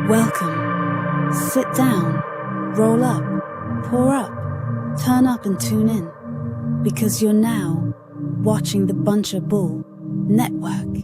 Welcome. Sit down, roll up, pour up, turn up and tune in. Because you're now watching the Buncher Bull Network.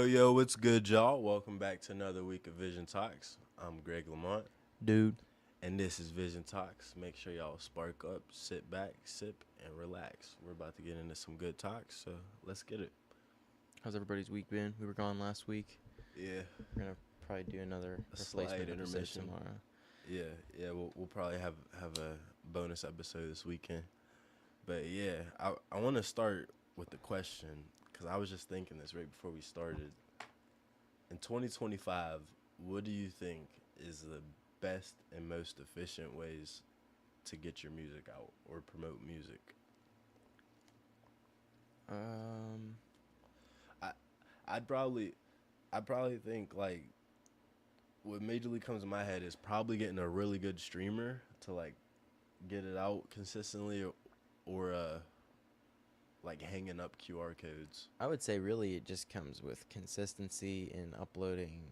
Yo, what's good, y'all? Welcome back to another week of Vision Talks. I'm Greg Lamont. Dude. And this is Vision Talks. Make sure y'all spark up, sit back, sip, and relax. We're about to get into some good talks, so let's get it. How's everybody's week been? We were gone last week. Yeah. We're going to probably do another replacement intermission tomorrow. Yeah, we'll probably have a bonus episode this weekend. But yeah, I want to start with the question, because I was just thinking this right before we started. In 2025, what do you think is the best and most efficient ways to get your music out or promote music? I'd probably think, like, what majorly comes to my head is probably getting a really good streamer to, like, get it out consistently, or like hanging up QR codes. I would say really it just comes with consistency in uploading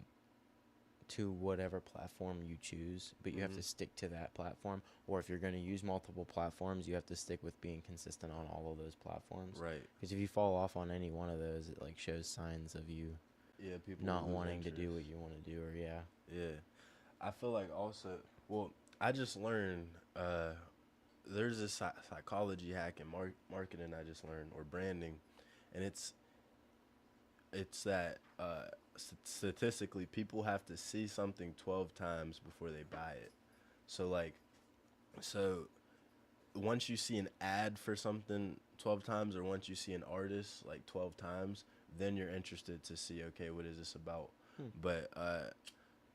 to whatever platform you choose, but you have to stick to that platform. Or if you're going to use multiple platforms, you have to stick with being consistent on all of those platforms. Right. Because if you fall off on any one of those, it like shows signs of you people not wanting to do what you want to do, or Yeah. I feel like also, well, I just learned there's a psychology hack in marketing I just learned, or branding, and it's that statistically people have to see something 12 times before they buy it. So once you see an ad for something 12 times, or once you see an artist like 12 times, then you're interested to see, okay, what is this about? But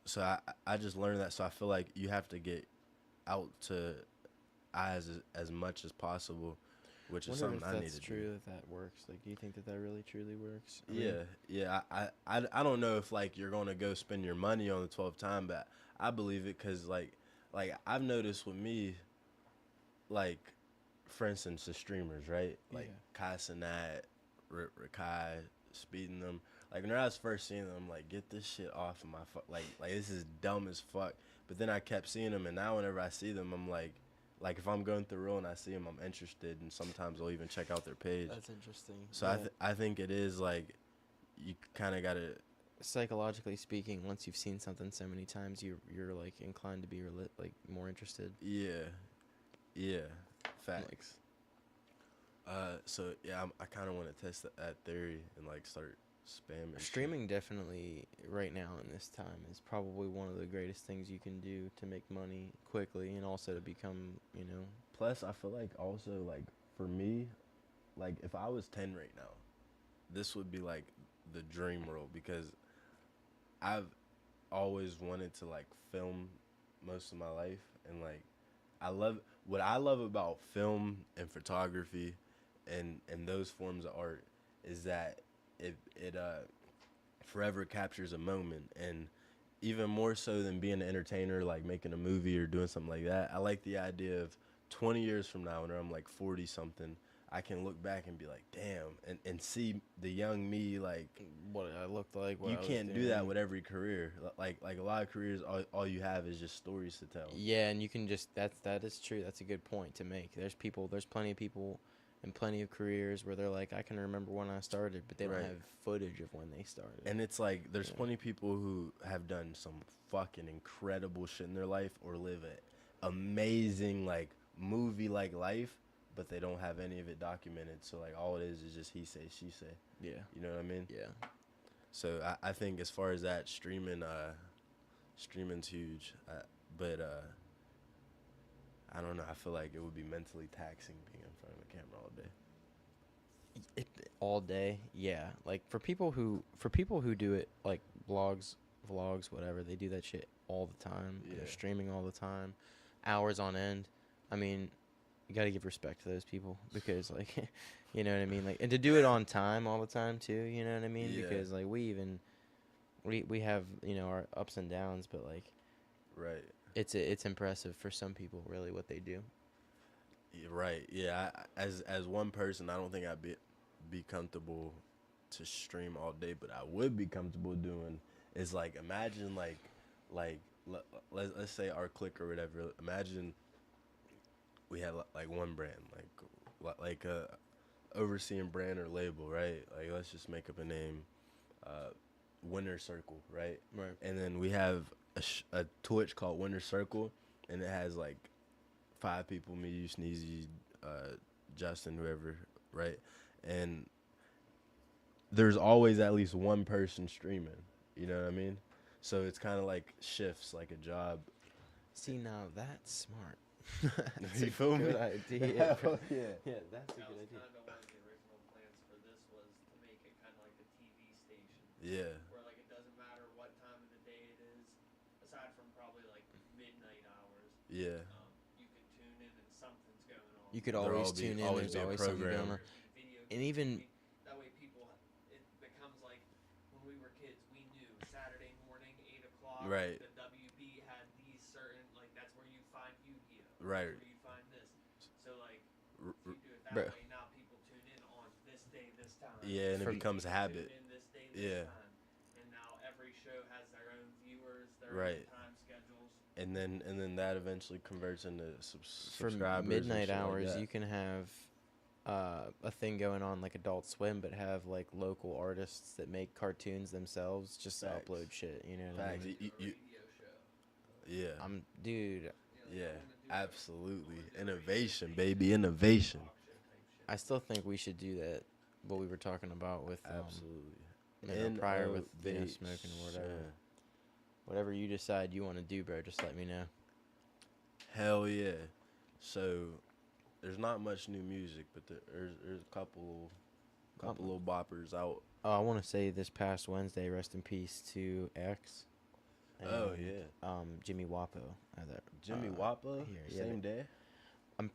so I just learned that, so I feel like you have to get out to eyes as much as possible, which is something I need to do. That's true that works. Like, do you think that really truly works? I don't know if, like, you're going to go spend your money on the 12th time, but I believe it, because like I've noticed with me, like, for instance, the streamers, right? Like, Kai Cenat, Rakai, Speeding them. Like, when I was first seeing them, I'm like, get this shit off of my like this is dumb as fuck. But then I kept seeing them, and now whenever I see them, I'm like if I'm going through real and I see them, I'm interested, and sometimes I'll even check out their page. That's interesting. So I think it is, like, you kind of got to... Psychologically speaking, once you've seen something so many times, you're like, inclined to be, more interested. Yeah. Facts. So, yeah, I kind of want to test that theory and, like, start spamming. Streaming definitely, right now in this time, is probably one of the greatest things you can do to make money quickly, and also to become, Plus, I feel like also, like, for me, like, if I was 10 right now, this would be, like, the dream world, because I've always wanted to, like, film most of my life, and, like, what I love about film and photography and those forms of art is that it forever captures a moment. And even more so than being an entertainer, like making a movie or doing something like that, I like the idea of 20 years from now, when I'm like 40 something, I can look back and be like, damn, and see the young me, like, what I looked like. You can't do that with every career. Like a lot of careers, all you have is just stories to tell. Yeah, and you can just, that is true. That's a good point to make. There's plenty of people and plenty of careers where they're like, I can remember when I started, but they don't have footage of when they started. And it's like, there's plenty of people who have done some fucking incredible shit in their life, or live an amazing, like, movie-like life, but they don't have any of it documented. So, like, all it is just he say, she say. Yeah. You know what I mean? Yeah. So I think as far as that, streaming's huge. But I don't know. I feel like it would be mentally taxing being in front of a camera all day. All day, yeah. Like, for people who do it, like vlogs, whatever, they do that shit all the time. Yeah. They're streaming all the time, hours on end. I mean, you gotta give respect to those people because like, you know what I mean. Like, and to do it on time all the time too. You know what I mean? Yeah. Because like we have our ups and downs, but like Right. it's impressive for some people really what they do. Yeah, right. Yeah. As one person, I don't think I'd be comfortable to stream all day, but I would be comfortable doing is like imagine like let's say our clique or whatever. Imagine we had like one brand like a overseeing brand or label, right? Like let's just make up a name, Winner Circle, right? Right. And then we have a Twitch called Winner Circle, and it has like 5 people, me, you, Sneezy, Justin, whoever, right? And there's always at least one person streaming. You know what I mean? So it's kind of like shifts, like a job. See, now that's smart. You feel me? Good idea. Hell yeah. Yeah, that's a That good was idea. kind of one of the original plans for this was to make it kind of like a TV station. Yeah. Where like it doesn't matter what time of the day it is, aside from probably like midnight hours. Yeah. You can tune in and something's going on. You could There'll always be- tune in. always There's be a always something program. going on. There'd be video And games. even That way people, it becomes like when we were kids, we knew Saturday morning, 8 o'clock. Right. The WB had these certain, like that's where you find Yu-Gi-Oh. Right. That's where you find this. So like, R- if you do it that Bro. way, now people tune in on this day, this time. Yeah, and it From- becomes Tune habit. in this day, this Yeah. time. And now every show has their own viewers, their Right. own time schedules. And then that eventually converts into for subscribers. midnight and shit hours, like you can have a thing going on like Adult Swim, but have like local artists that make cartoons themselves just to Facts. upload shit. You know what Facts. I mean? You- Radio show. yeah. Dude, like, Yeah. I wanna do Absolutely. like, Innovation, baby. Innovation. talk show type shit. I still think we should do that. What we were talking about with Absolutely. prior with Innovation. smoking or whatever. Whatever you decide you want to do, bro, just let me know. Hell yeah. So there's not much new music, but there's a couple little boppers out. Oh, I want to say this past Wednesday, rest in peace to X. Oh, and, yeah. Jimmy Wapo. Jimmy Wappa, here, yeah, same day. I'm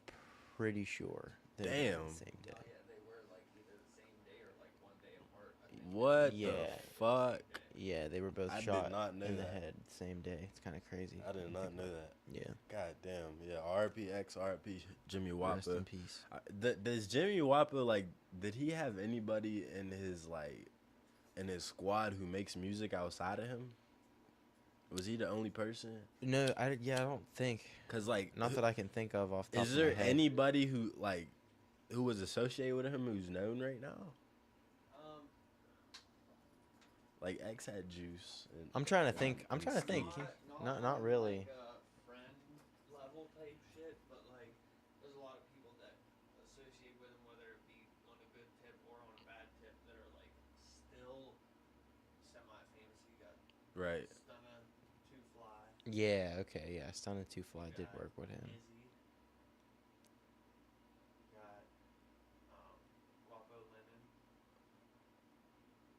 pretty sure. they're Damn. the same day. Oh, yeah, they were like either the same day or like one day apart. I think. What Yeah. the fuck? Yeah, they were both I did shot not know in the that. head same day. It's kind of crazy. I did not know that. Yeah. God damn. Yeah. RP X, RP Jimmy Rest in Wappa. peace. Does Jimmy Wappa like? Did he have anybody in his squad who makes music outside of him? Was he the only person? No, I don't think. Cause like, Not that I can think of off the top is of there my head. anybody who was associated with him who's known right now? Like X had Juice. And I'm trying to think. I'm and trying to think. Ski. Not on, really. Like, friend level type shit, but like, there's a lot of people that associate with him, whether it be on a good tip or on a bad tip, that are like still semi-famous. You got Right. Stunna, Two Fly, Yeah. Okay. Yeah. Stunna Two Fly did work with him. Izzy. Got Wapo Lennon,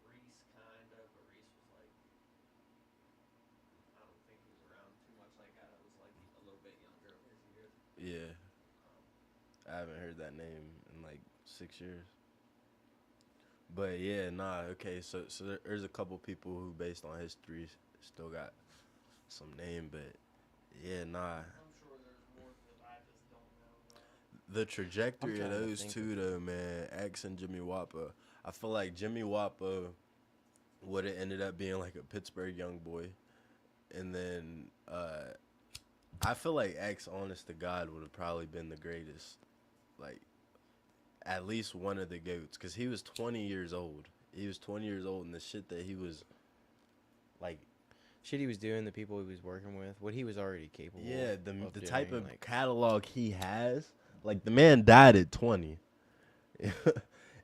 Reese kind of, but Reese was like, I don't think he was around too much like that. It was like a little bit younger of his years. Yeah. Um, I haven't heard that name in like 6 years. But yeah, nah. Okay, so there's a couple people who, based on history, still got some name, but yeah, nah. I'm sure there's more that I just don't know about. The trajectory of trying to those think two, though, man, X and Jimmy Wappa. I feel like Jimmy Wappa would have ended up being like a Pittsburgh young boy, and then I feel like X, honest to God, would have probably been the greatest, like at least one of the GOATs, because he was 20 years old. He was 20 years old, and the shit that he was like. Shit he was doing, the people he was working with, what he was already capable. Yeah, of the doing, type of like, catalog he has, like the man died at 20,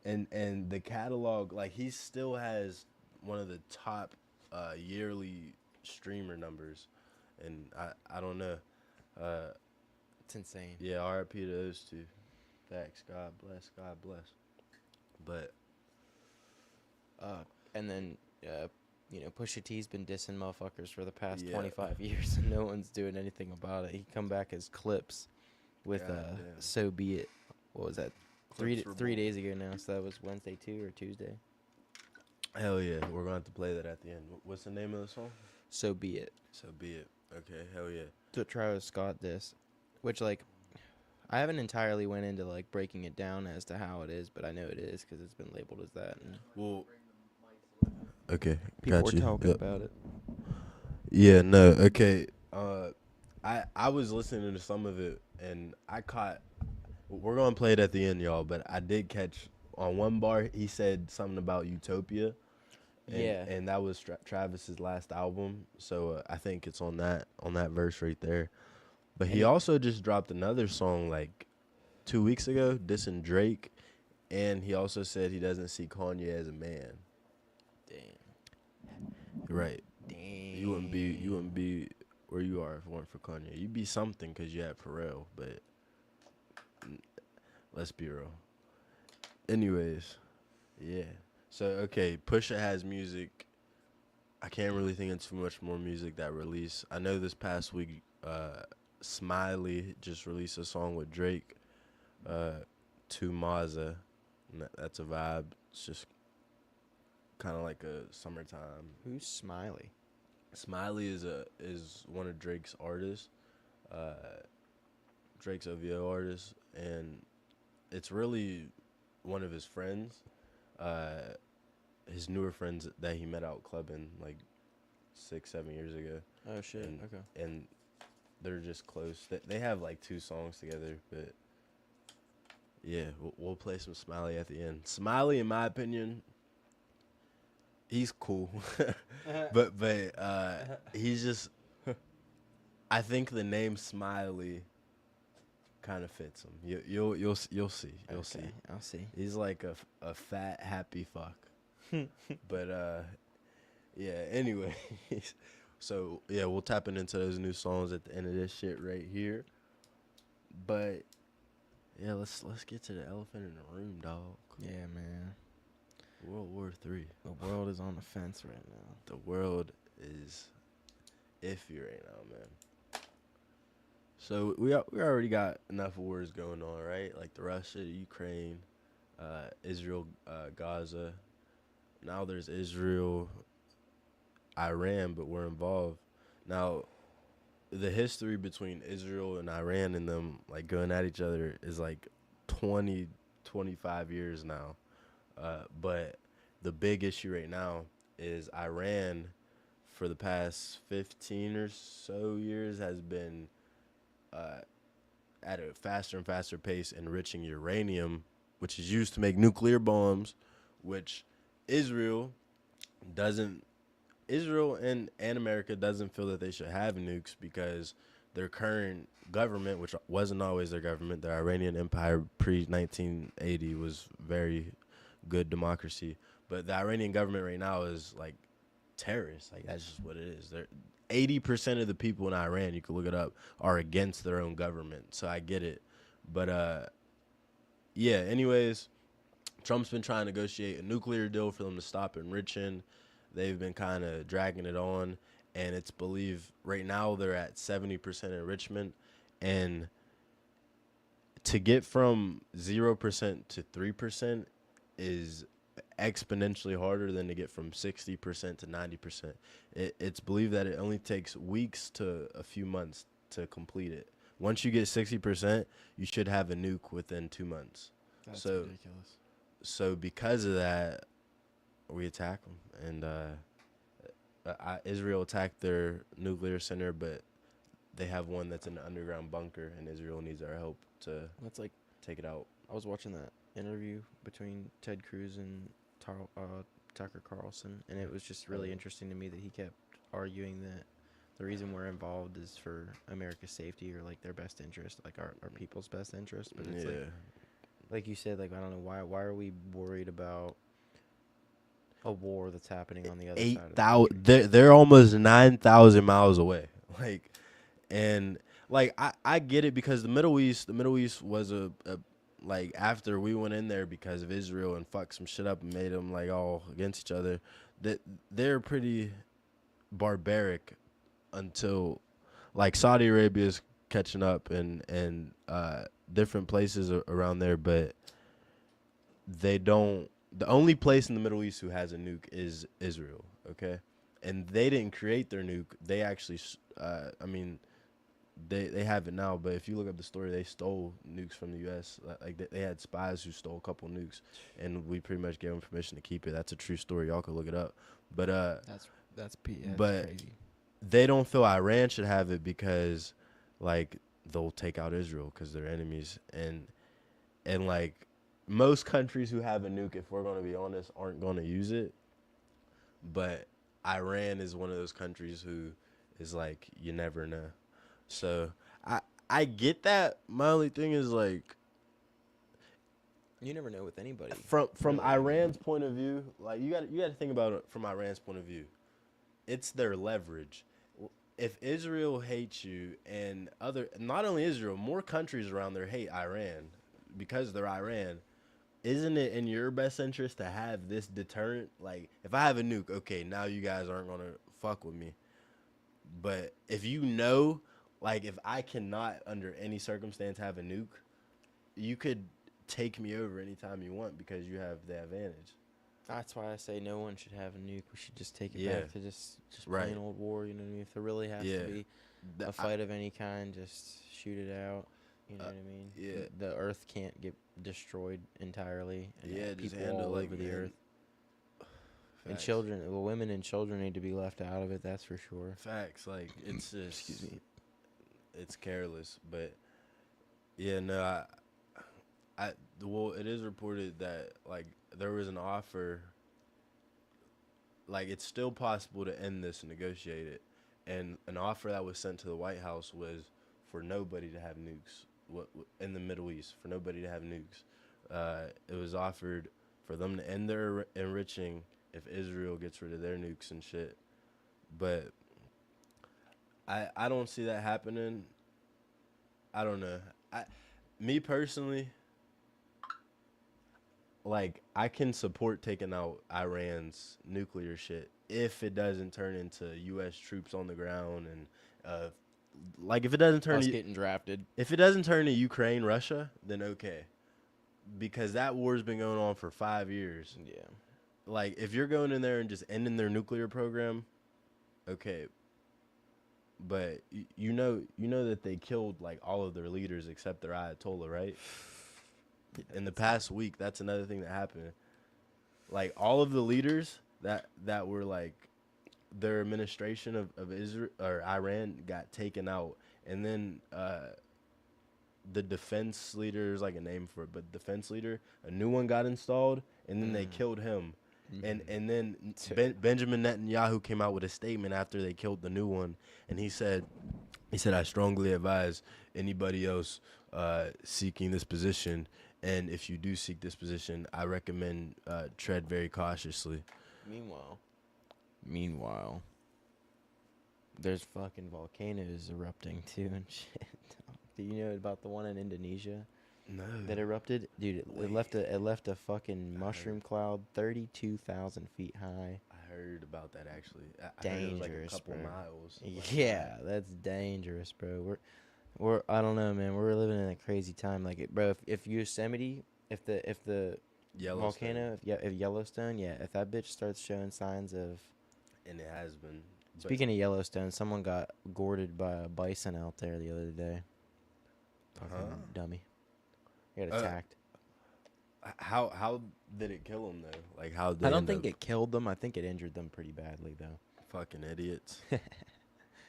and the catalog, like he still has one of the top yearly streamer numbers, and I don't know, it's insane. yeah, RIP to those two. Facts, God bless, but And then Pusha T's been dissing motherfuckers for the past Yeah. 25 years, and no one's doing anything about it. He come back as Clips with God damn. So Be It. What was that? Clips for 3 Bold. days ago now, so that was Wednesday too or Tuesday. Hell yeah, we're going to have to play that at the end. What's the name of the song? So Be It. So Be It. Okay, hell yeah. To Travis Scott diss, which like I haven't entirely went into like breaking it down as to how it is, but I know it is because it's been labeled as that, and Well, okay, people got were you. talking Yep. about it. Yeah, no, okay. I was listening to some of it, and I caught. We're gonna play it at the end, y'all. But I did catch on one bar. He said something about Utopia, and, Yeah. and that was Travis's last album. So I think it's on that verse right there. But he And also just dropped another song like 2 weeks ago, dissing Drake, and he also said he doesn't see Kanye as a man. Damn. Right. Damn. You wouldn't be where you are if it weren't for Kanye. You'd be something because you had Pharrell, but let's be real. Anyways, yeah. So, okay, Pusha has music. I can't really think of too much more music that released. I know this past week, Smiley just released a song with Drake, To Mazza. And that's a vibe. It's just kind of like a summertime. Who's Smiley? Smiley is one of Drake's artists, Drake's OVO artist, and it's really one of his friends, his newer friends that he met out clubbing like 6-7 years ago. Oh shit. And, Okay. and they're just close. They have like 2 songs together, but yeah, we'll play some Smiley at the end. Smiley, in my opinion, he's cool, but he's just. I think the name Smiley kind of fits him. You'll see. You'll see. I'll see. He's like a fat happy fuck. But yeah. Anyways, so yeah, we'll tap into those new songs at the end of this shit right here. But yeah, let's get to the elephant in the room, dog. Yeah, man. World War III. The world is on the fence right now. The world is iffy right now, man. So we already got enough wars going on, right? Like the Russia, Ukraine, Israel, Gaza. Now there's Israel, Iran, but we're involved. Now, the history between Israel and Iran and them like going at each other is like 20, 25 years now. But the big issue right now is Iran, for the past 15 or so years, has been at a faster and faster pace enriching uranium, which is used to make nuclear bombs, which Israel and America doesn't feel that they should have nukes because their current government, which wasn't always their government, the Iranian Empire pre-1980 was very good democracy. But the Iranian government right now is like terrorists. Like that's just what it is. 80% of the people in Iran, you can look it up, are against their own government. So I get it. But yeah, anyways, Trump's been trying to negotiate a nuclear deal for them to stop enriching. They've been kind of dragging it on, and it's believed right now they're at 70% enrichment, and to get from 0% to 3% is exponentially harder than to get from 60% to 90%. It's believed that it only takes weeks to a few months to complete it. Once you get 60%, you should have a nuke within 2 months. That's So- ridiculous. So because of that, we attack them, and Israel attacked their nuclear center, but they have one that's in an underground bunker, and Israel needs our help to That's like take it out. I was watching that interview between Ted Cruz and Tucker Carlson, and it was just really interesting to me that he kept arguing that the reason we're involved is for America's safety or like their best interest, like our people's best interest. But it's like you said, like I don't know why are we worried about a war that's happening on the other side of the country? They're almost 9,000 miles away. Like, and like I get it because the Middle East was a like after we went in there because of Israel and fucked some shit up and made them like all against each other. That they're pretty barbaric until like Saudi Arabia's catching up and different places around there, but they don't. The only place in the Middle East who has a nuke is Israel. Okay, and they didn't create their nuke. They actually, I mean, they have it now. But if you look up the story, they stole nukes from the U.S. Like they had spies who stole a couple nukes, and we pretty much gave them permission to keep it. That's a true story. Y'all could look it up. But That's but crazy. they don't feel Iran should have it because, like, they'll take out Israel because they're enemies, and like most countries who have a nuke, if we're gonna be honest, aren't gonna use it. But Iran is one of those countries who is like, you never know. So I get that. My only thing is like, You never know with anybody. from really. Iran's point of view, like you got to think about it from Iran's point of view. It's their leverage. If Israel hates you and not only Israel, more countries around there hate Iran because they're Iran, isn't it in your best interest to have this deterrent? Like, if I have a nuke, okay, now you guys aren't going to fuck with me. But if you know, like, if I cannot under any circumstance have a nuke, you could take me over anytime you want because you have the advantage. That's why I say no one should have a nuke. We should just take it Yeah. back to just Right. plain old war. You know what I mean? If there really has Yeah. to be The- a fight of any kind, just shoot it out. You know what I mean? yeah. The Earth can't get destroyed entirely. And Yeah, just people handle, all like, over the man, Earth. And Facts. children, well, women and children need to be left out of it. That's for sure. Facts, like it's just, Excuse me. it's careless. But yeah, no, well, it is reported that like there was an offer. Like, it's still possible to end this and negotiate it, and an offer that was sent to the White House was for nobody to have nukes. In the Middle East, for nobody to have nukes. It was offered for them to end their enriching if Israel gets rid of their nukes and shit. But I don't see that happening. I don't know. Me personally, like, I can support taking out Iran's nuclear shit if it doesn't turn into U.S. troops on the ground and like if it doesn't turn Us to, getting drafted. if it doesn't turn to Ukraine, Russia, then okay, because that war's been going on for 5 years. Yeah. Like, if you're going in there and just ending their nuclear program, okay. But you know that they killed like all of their leaders except their Ayatollah, right? In the past week, that's another thing that happened. Like, all of the leaders that were like their administration of Israel or Iran got taken out, and then the defense leader is like a name for it, but defense leader, a new one got installed, and then they killed him. And then Benjamin Netanyahu came out with a statement after they killed the new one, and he said, I strongly advise anybody else seeking this position, and if you do seek this position, I recommend tread very cautiously. Meanwhile, there's fucking volcanoes erupting too and shit. Do you know about the one in Indonesia No. that erupted? Dude, it left a fucking mushroom cloud 32,000 feet high. I heard about that, actually. I heard it was like a Dangerous, couple bro. miles. Yeah, that's dangerous, bro. We're I don't know, man. We're living in a crazy time. Like, bro, if Yosemite, if the Yellowstone. volcano, if Yellowstone, if that bitch starts showing signs of. And it has been. Speaking of Yellowstone, someone got gored by a bison out there the other day. Fucking dummy. He got attacked. How did it kill him though? Like, how? I don't think it killed them. I think it injured them pretty badly though. Fucking idiots.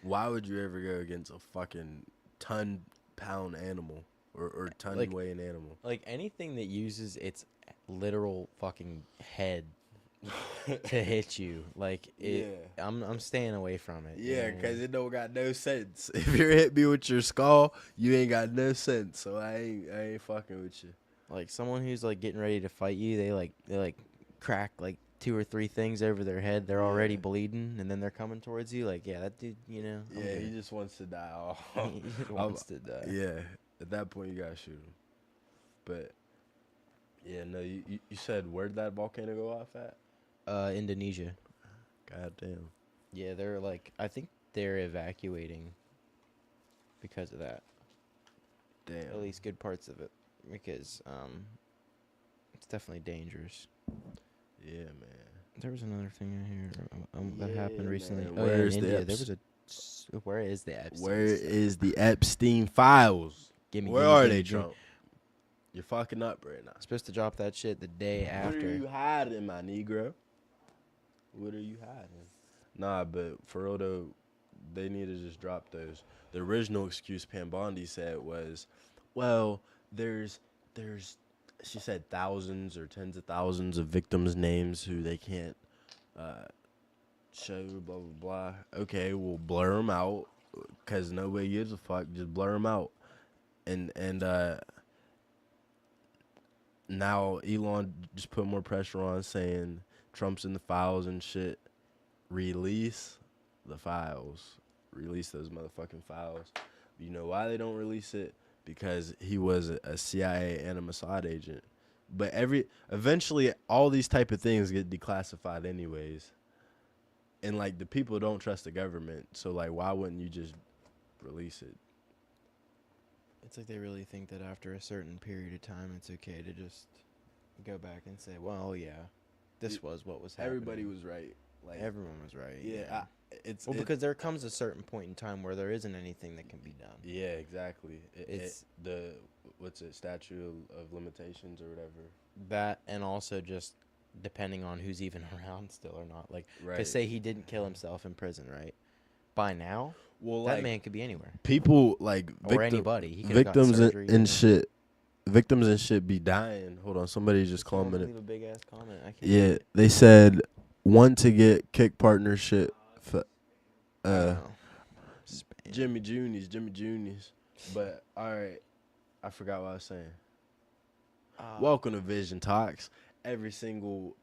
Why would you ever go against a fucking ton-pound animal or ton-weighing animal? Like, anything that uses its literal fucking head to hit you, like it. Yeah. I'm staying away from it. you know Yeah, what I mean? because it don't got no sense. If you're hit me with your skull, you ain't got no sense. So I ain't fucking with you. Like, someone who's like getting ready to fight you, they crack like 2 or 3 things over their head. They're already Yeah. bleeding, and then they're coming towards you. Like, yeah, that dude, you know. I'm Yeah, good. he just wants to die off. He just wants to die. Yeah, at that point you gotta shoot him. But yeah, no, you said where'd that volcano go off at? Indonesia. God damn. Yeah, they're like, I think they're evacuating because of that. Damn. at least good parts of it, because it's definitely dangerous. Yeah, man. There was another thing in here that Yeah, happened recently. man. Oh, yeah, in Where's the India, Epps- there was a. Where is the Epstein? Where stuff? is the Epstein files? Gimme, Where gimme, are gimme, they, gimme. Trump? You're fucking up right now. Supposed to drop that shit the day What after. are you hiding, my Negro? What are you hiding? Nah, but for real though, they need to just drop those. The original excuse Pam Bondi said was, well, there's she said thousands or tens of thousands of victims' names who they can't show, blah, blah, blah. Okay, we'll blur them out because nobody gives a fuck. Just blur them out. And now Elon just put more pressure on saying Trump's in the files and shit. Release the files. Release those motherfucking files. You know why they don't release it? Because he was a CIA and a Mossad agent. But eventually all these type of things get declassified anyways. And like the people don't trust the government. So like why wouldn't you just release it? It's like they really think that after a certain period of time, it's okay to just go back and say, well, yeah, this was what was happening. Everybody was right. Like Everyone was right. yeah, Because there comes a certain point in time where there isn't anything that can be done. yeah, exactly. It's- the what's it, statute of limitations or whatever. That, and also just depending on who's even around still or not. Like, Right. to say he didn't kill himself in prison, right? By now, Well, that like man could be anywhere. people like Or anybody. He could've gotten victims surgery, and shit. Victims and shit be dying. Hold on, somebody just Someone commented. leave a big ass comment. I can't Yeah, read it. they said one to get kick partnership for Oh. Spam. Jimmy Juniors. But all right, I forgot what I was saying. Welcome to Vision Talks. Every single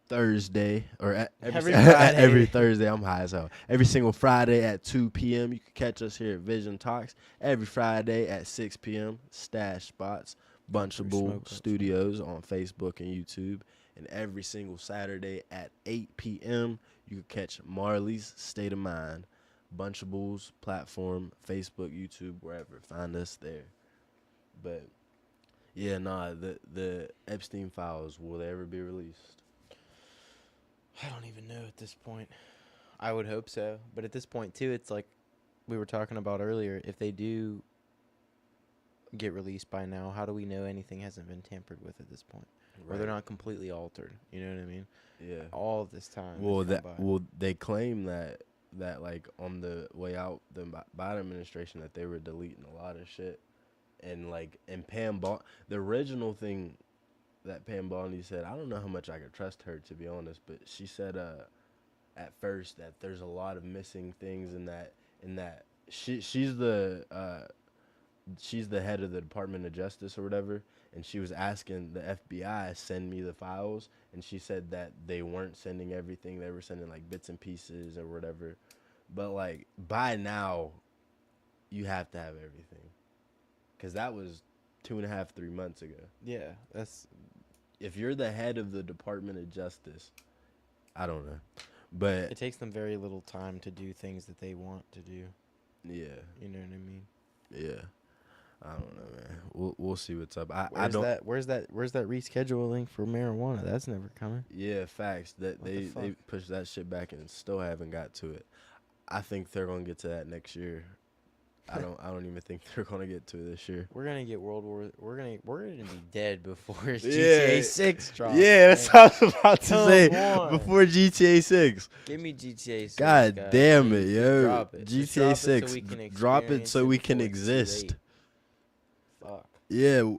Thursday or Every Friday. every Thursday. I'm high as hell. Every single Friday at 2 p.m. You can catch us here at Vision Talks. Every Friday at 6 p.m. Stash Spots, Bunchable Smoke Ups. Studios on Facebook and YouTube. And every single Saturday at 8 p.m. you can catch Marley's State of Mind, Bunchables platform, Facebook, YouTube, wherever. Find us there. But yeah, nah, the Epstein files, will they ever be released? I don't even know at this point. I would hope so. But at this point, too, it's like we were talking about earlier. If they do get released by now, how do we know anything hasn't been tampered with at this point? Or they're not completely altered. You know what I mean? Yeah. All of this time. Well, has gone by. they claim that like on the way out the Biden administration that they were deleting a lot of shit, and like the original thing that Pam Bondi said, I don't know how much I could trust her, to be honest, but she said at first that there's a lot of missing things in that she's the head of the Department of Justice or whatever, and she was asking the FBI send me the files, and she said that they weren't sending everything, they were sending like bits and pieces or whatever. But like by now you have to have everything, because that was 2.5, 3 months ago. Yeah, that's... If you're the head of the Department of Justice, I don't know, but It takes them very little time to do things that they want to do. yeah, You know what I mean? yeah, I don't know, man. We'll see what's up. I Where's don't. Where's that rescheduling for marijuana? That's never coming. Yeah, facts. That What the they fuck? pushed that shit back and still haven't got to it. I think they're gonna get to that next year. I don't even think they're gonna get to it this year. We're gonna get World War. We're gonna be dead before Yeah. GTA 6 drops. Yeah, that's man. what I was about to Come say. on. Before GTA 6. Give me GTA 6. God guys. damn it, Please, yo. just drop it. Just GTA drop it 6. So we can Drop it experience so we can before it's too exist. late. Fuck. Yeah,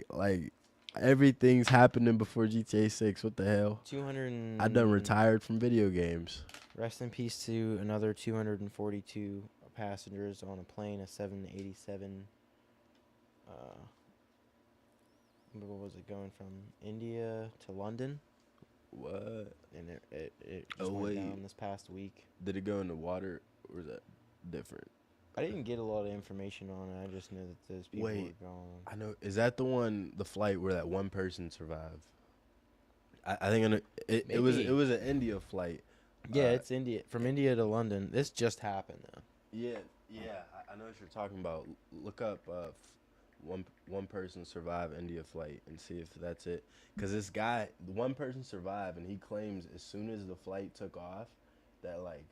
like everything's happening before GTA 6. What the hell? 200. I done retired from video games. Rest in peace to another 242 passengers on a plane, a 787. What was it, going from India to London? What? And it just Oh, went wait. down this past week. Did it go in the water or is that different? I didn't get a lot of information on it. I just know that those people Wait. were gone. I know. Is that the flight where that one person survived? I think it was Maybe. an India flight. Yeah, it's India, from India to London. This just happened though. Yeah. I know what you're talking about. Look up one person survive India flight and see if that's it. Because this guy, one person survived, and he claims as soon as the flight took off, that like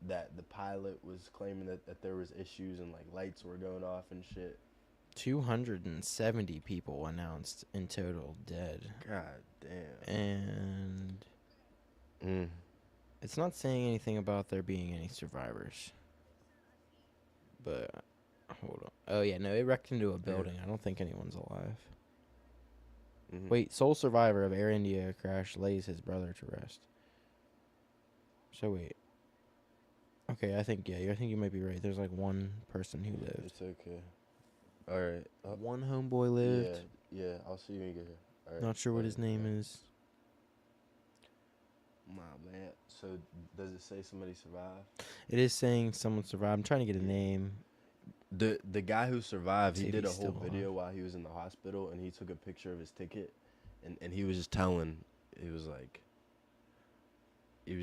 that the pilot was claiming that there was issues and like lights were going off and shit. 270 people announced in total dead. God damn. And it's not saying anything about there being any survivors. But hold on. Oh yeah, no, it wrecked into a building. I don't think anyone's alive. Mm-hmm. Wait, sole survivor of Air India crash lays his brother to rest. So wait. Okay, I think you might be right. There's like one person who lived. It's okay. All right. One homeboy lived. Yeah. I'll see you when you get here. All right. Not sure what his name is. My man. So does it say somebody survived? It is saying someone survived. I'm trying to get a name. The guy who survived, See he if did a he's whole still video alive. while he was in the hospital, and he took a picture of his ticket, and he was just telling, he was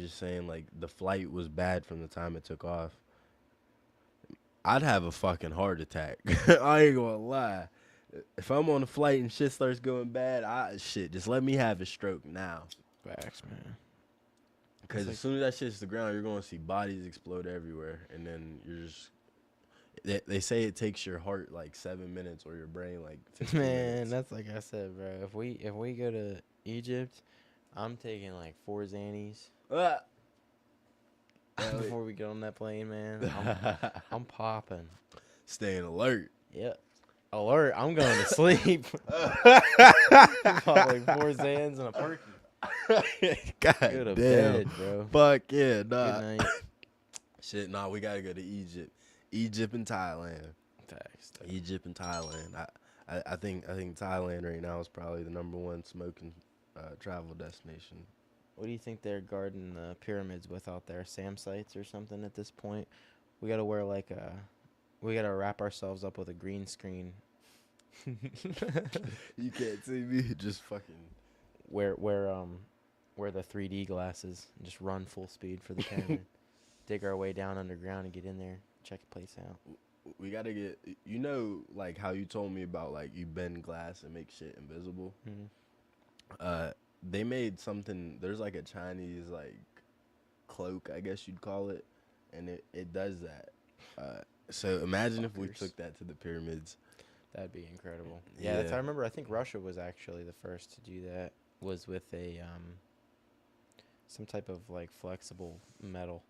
just saying like the flight was bad from the time it took off. I'd have a fucking heart attack. I ain't gonna lie. If I'm on a flight and shit starts going bad, just let me have a stroke now. Facts, man. Because as soon as that shit hits the ground, you're going to see bodies explode everywhere. And then you're just... They say it takes your heart like 7 minutes or your brain like 15 Man, minutes. that's like I said, bro. If we go to Egypt, I'm taking like 4 Xannies Ah! before we get on that plane, man. I'm popping. Staying alert. Yep. Alert, I'm going to sleep. Pop like 4 Xans and a perky. God Go to damn. bed, bro. Fuck yeah, Good nah. night. Shit, nah, we gotta go to Egypt. Egypt and Thailand. Facts. Egypt and Thailand. I think Thailand right now is probably the #1 smoking travel destination. What do you think they're guarding the pyramids with out there? SAM sites or something at this point? We gotta wear like we gotta wrap ourselves up with a green screen. You can't see me. Just fucking Wear the 3D glasses and just run full speed for the pyramid. Dig our way down underground and get in there, check the place out. we gotta get, like how you told me about like you bend glass and make shit invisible. Mm-hmm. They made something, there's like a Chinese like cloak, I guess you'd call it, and it does that. So imagine if we Fuckers. took that to the pyramids. That'd be incredible. Yeah, Yeah. I remember. I think Russia was actually the first to do that. Was with a some type of like flexible metal,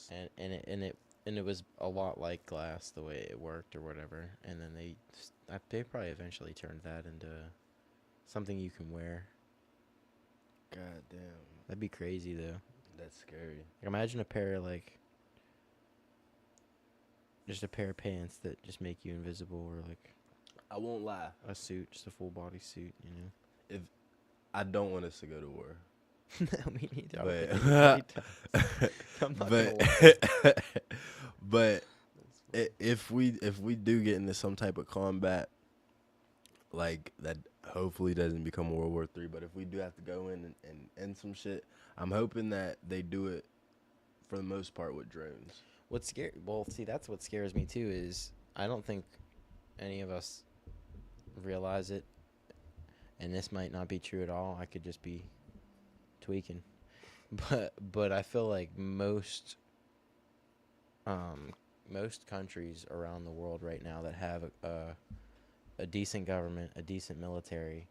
and it was a lot like glass the way it worked or whatever. And then they probably eventually turned that into something you can wear. God damn, That'd be crazy though. that's scary. Like, imagine a pair of just a pair of pants that just make you invisible, or like I won't lie. a suit, just a full body suit, you know. I don't want us to go to war. No, me neither. I But- would think I'm not gonna lie. but if we do get into some type of combat, like that, hopefully doesn't become World War III. But if we do have to go in and end some shit, I'm hoping that they do it for the most part with drones. What's scary? Well, see, that's what scares me too. Is I don't think any of us realize it, and this might not be true at all. I could just be tweaking, but I feel like most countries around the world right now that have a decent government, a decent military,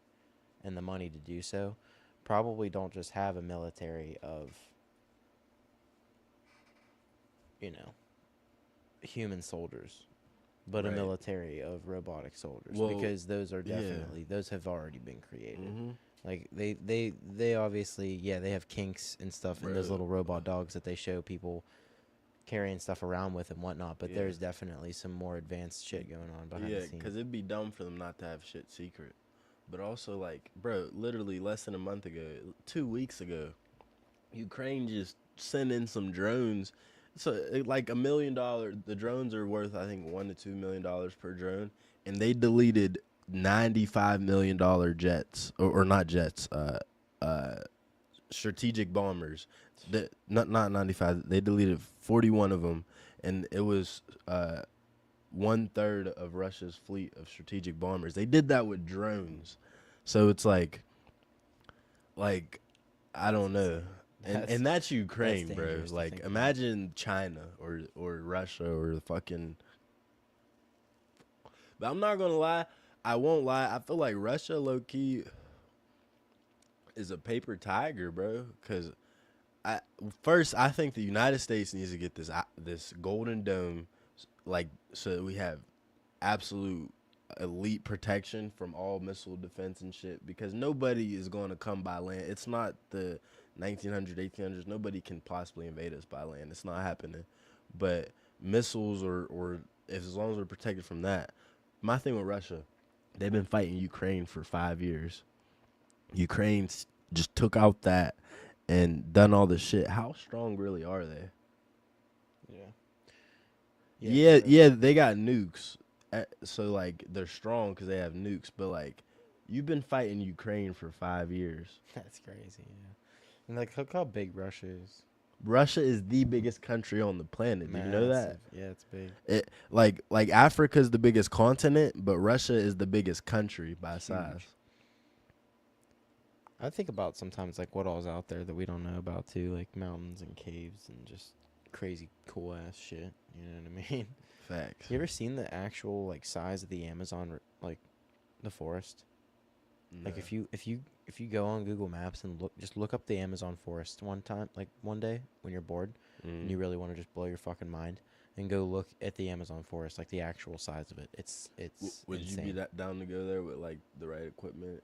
and the money to do so, probably don't just have a military of, human soldiers, but Right. a military of robotic soldiers, Well, because those are yeah. definitely those have already been created. Mm-hmm. Like they obviously, they have kinks and stuff in those Bro. little robot dogs that they show people carrying stuff around with and whatnot, but Yeah. there's definitely some more advanced shit going on behind Yeah, the scenes. because it'd be dumb for them not to have shit secret. But also, like, bro, literally less than a month ago, 2 weeks ago, Ukraine just sent in some drones. So, like, $1 million, the drones are worth, I think, $1 to $2 million per drone. And they deleted $95 million jets, or not jets, strategic bombers. Not 95, they deleted 41 of them. And it was 1/3 of Russia's fleet of strategic bombers. They did that with drones. So it's like I don't know. And that's Ukraine, bro. dangerous to Like think about. imagine China or Russia or the fucking. But I'm not gonna lie. I won't lie. I feel like Russia, low key, is a paper tiger, bro. Cause I think the United States needs to get this Golden Dome, like, so that we have absolute elite protection from all missile defense and shit. Because nobody is going to come by land. It's not the 1900s, 1800s. Nobody can possibly invade us by land. It's not happening. But missiles or as long as we're protected from that. My thing with Russia, they've been fighting Ukraine for 5 years. Ukraine just took out that and done all this shit. How strong really are they? Yeah, they got nukes. So, like, they're strong because they have nukes. But, like, you've been fighting Ukraine for 5 years. That's crazy, yeah. And, like, look how big Russia is. Russia is the biggest country on the planet. Did you know that? Massive. Yeah, it's big. It like Africa's the biggest continent, but Russia is the biggest country by size. I think about sometimes, like, what all's out there that we don't know about, too. Like, mountains and caves and just crazy cool-ass shit. You know what I mean? Facts. You ever seen the actual, like, size of the Amazon, like, the forest? Like, if you go on Google Maps and look up the Amazon forest one day when you're bored and you really want to just blow your fucking mind, and go look at the Amazon forest, like the actual size of it. It's Would insane. you be down to go there with like the right equipment?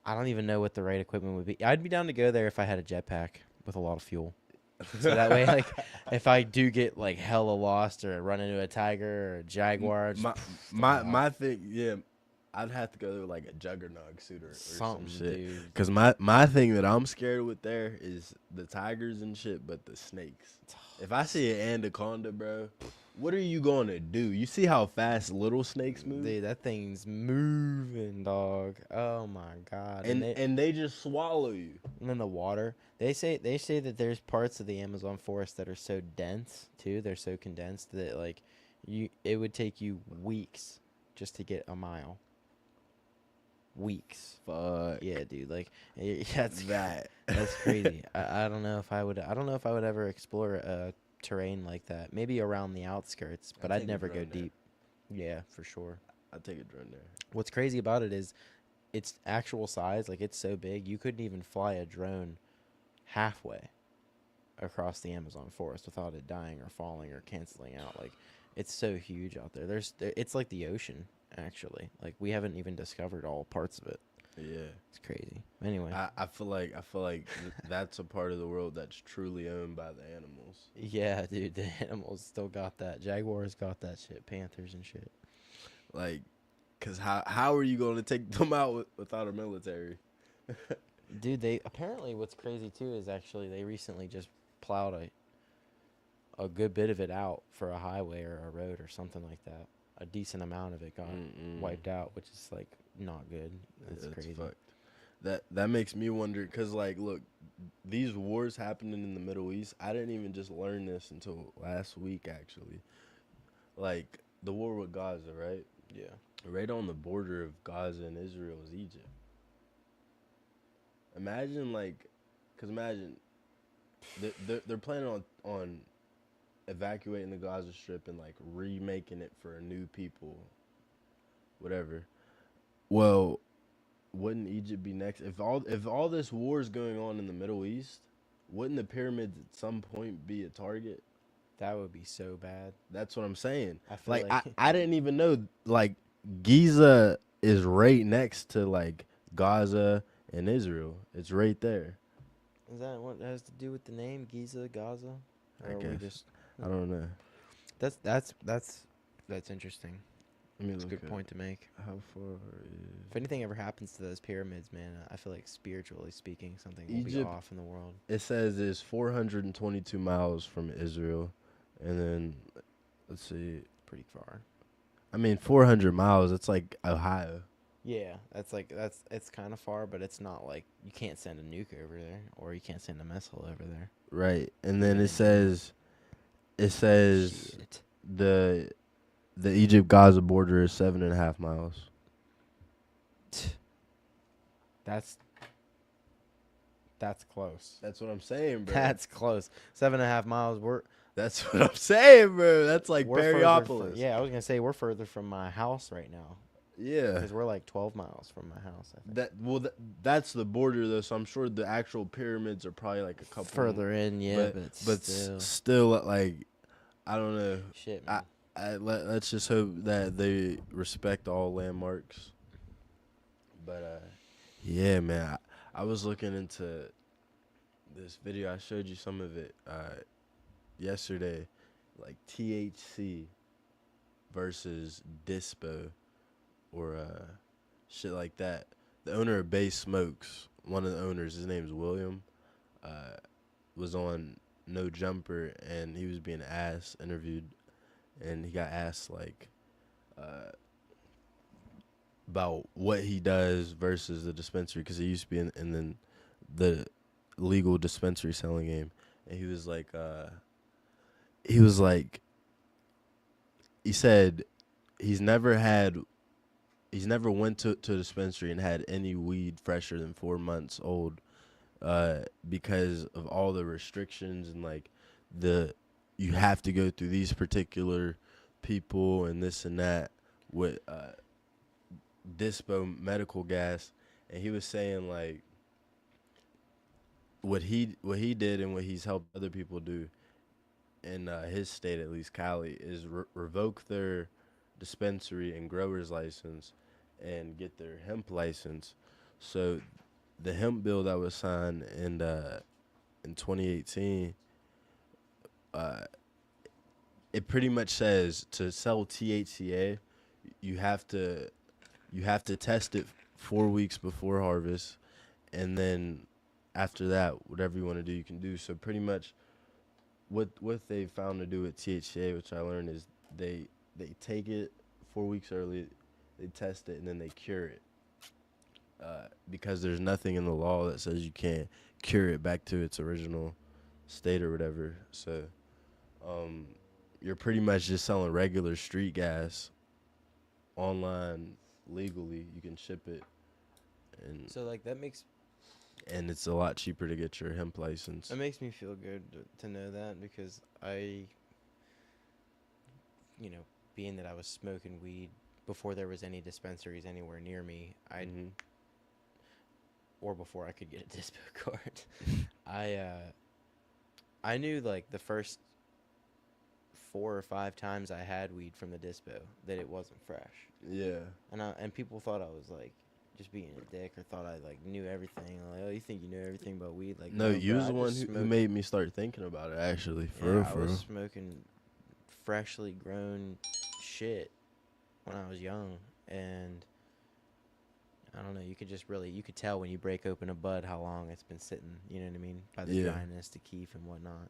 I don't even know what the right equipment would be. I'd be down to go there if I had a jetpack with a lot of fuel. So that way, like, if I do get like hella lost or run into a tiger or a jaguar, my thing, yeah, I'd have to go there with like a juggernaut suit or some something, shit. dude. Cause my thing that I'm scared with there is the tigers and shit, but the snakes. If I see an anaconda, bro, what are you gonna do? You see how fast little snakes move? Dude, that thing's moving, dog. Oh my god. And they just swallow you. And then the water. They say that there's parts of the Amazon forest that are so dense too. They're so condensed that like it would take you weeks just to get a mile. Weeks. Fuck. Yeah, dude. Like that's that. That's crazy. I don't know if I would ever explore a terrain like that. Maybe around the outskirts, but I'd never go deep. Yeah, for sure. I'd take a drone there. What's crazy about it is its actual size. Like, it's so big you couldn't even fly a drone halfway across the Amazon forest without it dying or falling or canceling out. Like, it's so huge out there. It's like the ocean, actually. Like, we haven't even discovered all parts of it. Yeah, it's crazy. Anyway, I feel like that's a part of the world that's truly owned by the animals. Yeah, dude, the animals still got that. Jaguars got that shit. Panthers and shit. Like, cause how are you going to take them out without a military? Dude, they apparently what's crazy too is actually they recently just plowed a good bit of it out for a highway or a road or something like that. A decent amount of it got wiped out, which is like not good. That's crazy. Fucked. That makes me wonder, cause like, look, these wars happening in the Middle East. I didn't even just learn this until last week, actually. Like the war with Gaza, right? Yeah. Right on the border of Gaza and Israel is Egypt. Imagine they're planning on evacuating the Gaza Strip and like remaking it for a new people, whatever. Well, wouldn't Egypt be next? If all this war is going on in the Middle East, wouldn't the pyramids at some point be a target? That would be so bad. That's what I'm saying. I feel like I didn't even know, like, Giza is right next to like Gaza and Israel. It's right there. Is that what has to do with the name Giza, Gaza? I guess. I don't know. That's interesting. That's a good Look point to make. How far is... If anything ever happens to those pyramids, man, I feel like spiritually speaking, something will be Egypt, off in the world. It says it's 422 miles from Israel, and then let's see, Pretty far. I mean, 400 miles. It's like Ohio. Yeah, it's kind of far, but it's not like you can't send a nuke over there, or you can't send a missile over there. Right, and then it says Shit. The Egypt-Gaza border is 7.5 miles. That's close. That's what I'm saying, bro. That's close. 7.5 miles. That's what I'm saying, bro. That's like We're further from, Periopolis. yeah, I was gonna say we're further from my house right now Yeah. because we're like 12 miles from my house. I think. That's the border though, so I'm sure the actual pyramids are probably like a couple Further in, yeah, but still. still, Like I don't know. shit, man. Let's just hope that they respect all landmarks. But yeah, man, I was looking into this video. I showed you some of it yesterday, like THC versus Dispo or shit like that. The owner of Bay Smokes, one of the owners, his name's William, was on No Jumper and he was being interviewed, and he got asked like about what he does versus the dispensary, because he used to be in the legal dispensary selling game, and he said he's never went to a dispensary and had any weed fresher than 4 months old, because of all the restrictions and like you have to go through these particular people and this and that with Dispo medical gas. And he was saying like what he did and what he's helped other people do in his state, at least Cali, is revoke their dispensary and grower's license and get their hemp license. So the hemp bill that was signed in 2018, it pretty much says to sell THCA, you have to test it 4 weeks before harvest, and then after that, whatever you want to do, you can do. So pretty much, what they found to do with THCA, which I learned, is they take it 4 weeks early, they test it, and then they cure it. Because there's nothing in the law that says you can't cure it back to its original state or whatever. So, you're pretty much just selling regular street gas online legally. You can ship it, and So like that makes it's a lot cheaper to get your hemp license. It makes me feel good to know that, because being that I was smoking weed before there was any dispensaries anywhere near me, or before I could get a dispo card, I knew like the first 4 or 5 times I had weed from the dispo that it wasn't fresh. Yeah. And people thought I was like just being a dick, or thought I like knew everything. Like, oh, you think you know everything about weed? Like, No, you bro, was I the one just who smoked- made me start thinking about it, actually. For Yeah, real, I for was real. smoking freshly grown shit when I was young, and I don't know. You could tell when you break open a bud how long it's been sitting. You know what I mean? By the Yeah. dryness, the keef, and whatnot.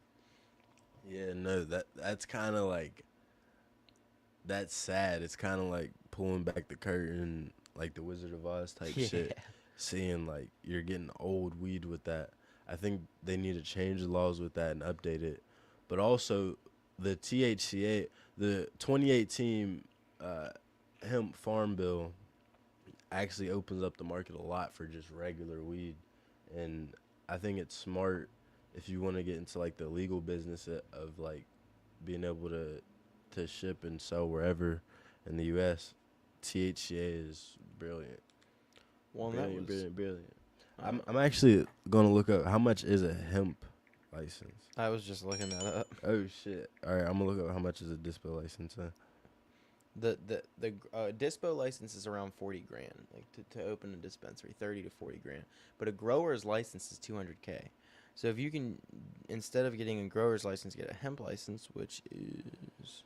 Yeah, no, that's kind of like, that's sad. It's kind of like pulling back the curtain, like the Wizard of Oz type shit. Seeing like you're getting old weed with that. I think they need to change the laws with that and update it. But also the THCA, the 2018 hemp farm bill actually opens up the market a lot for just regular weed, and I think it's smart if you want to get into like the legal business of like being able to ship and sell wherever in the U.S. THCA is brilliant. Well, Brilliant. I'm actually gonna look up how much is a hemp license. I was just looking that up. Oh shit! All right, I'm gonna look up how much is a dispo license. The dispo license is around 40 grand, like to open a dispensary, 30 to 40 grand. But a grower's license is 200K. So if you can, instead of getting a grower's license, get a hemp license, which is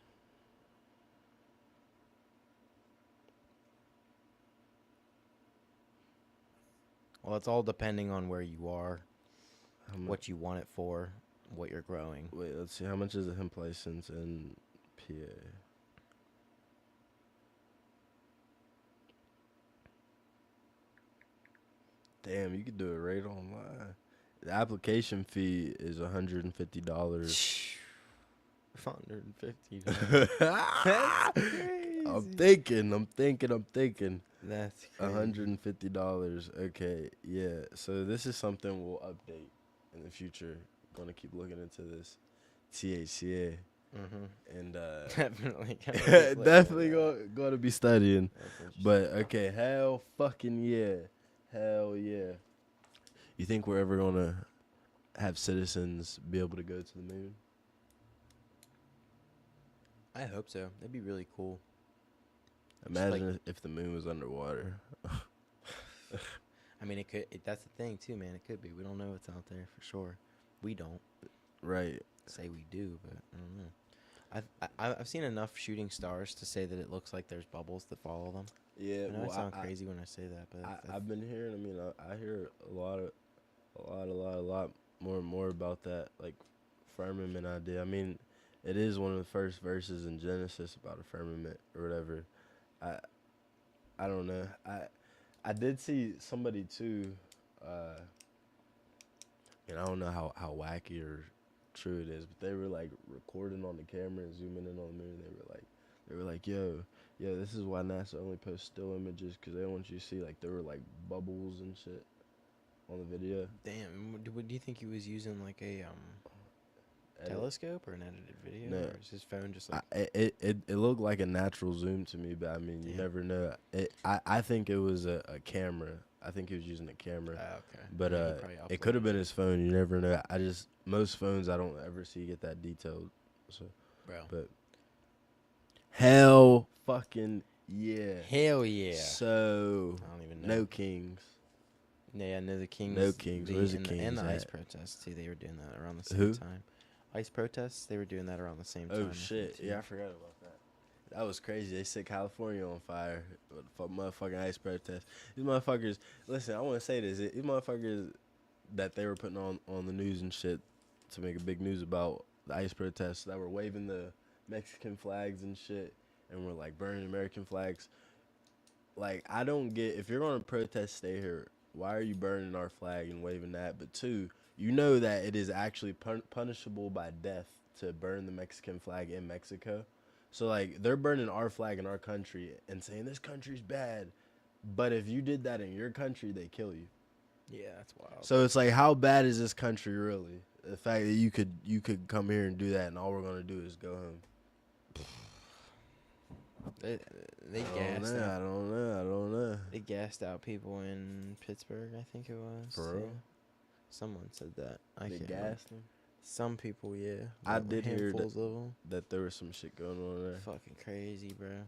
well, it's all depending on where you are, what you want it for, what you're growing. Wait, let's see. How much is a hemp license in PA? Damn, you could do it right online. The application fee is $150. $150. That's crazy. I'm thinking. That's crazy. $150. Okay, yeah. So this is something we'll update in the future. Gonna keep looking into this THCA and Definitely. definitely gonna be studying. But okay, hell fucking yeah, hell yeah. You think we're ever gonna have citizens be able to go to the moon? I hope so. That'd be really cool. Imagine if the moon was underwater. I mean, it could. That's the thing too, man. It could be. We don't know what's out there for sure. We don't Right. say we do, but I don't know. I've seen enough shooting stars to say that it looks like there's bubbles that follow them. Yeah. I know I sound crazy when I say that, but I've been hearing. I mean, I hear a lot more and more about that like firmament idea. I mean, it is one of the first verses in Genesis about a firmament or whatever. I don't know. I did see somebody too, and I don't know how wacky or true it is, but they were like recording on the camera and zooming in on the moon. They were like, yo, this is why NASA only posts still images because they don't want you to see like there were like bubbles and shit on the video. damn. Do you think he was using like a telescope or an edited video? No. Or is his phone just like? It looked like a natural zoom to me, but I mean, you never know. I think it was a camera. I think he was using a camera. Okay. But Yeah, he probably it could have uploaded been his phone. You never know. Most phones I don't ever see get that detailed. So, Bro. but hell fucking yeah. Hell yeah. So I don't even know. no kings. Yeah, no, the Kings. No Kings. Where's the Kings And the ICE at? protests too. They were doing that around the same Who? time. ICE protests. They were doing that around the same time. Oh I think, shit! too. Yeah, I forgot about that. That was crazy. They set California on fire with motherfucking ICE protests. These motherfuckers. Listen, I want to say this. These motherfuckers that they were putting on the news and shit to make a big news about the ICE protests that were waving the Mexican flags and shit and were like burning American flags. Like, I don't get, if you're going to protest, stay here. Why are you burning our flag and waving that? But two, you know that it is actually punishable by death to burn the Mexican flag in Mexico. So, like, they're burning our flag in our country and saying this country's bad. But if you did that in your country, they kill you. Yeah, that's wild. So it's like, how bad is this country really? The fact that you could come here and do that, and all we're gonna do is go home. They I gassed out. I don't know. They gassed out people in Pittsburgh. I think it was. For real? too. Someone said that. I They can't remember. gassed them. Some people, yeah. I but did hear handfuls of them. that there was some shit going on there. Fucking crazy, bro.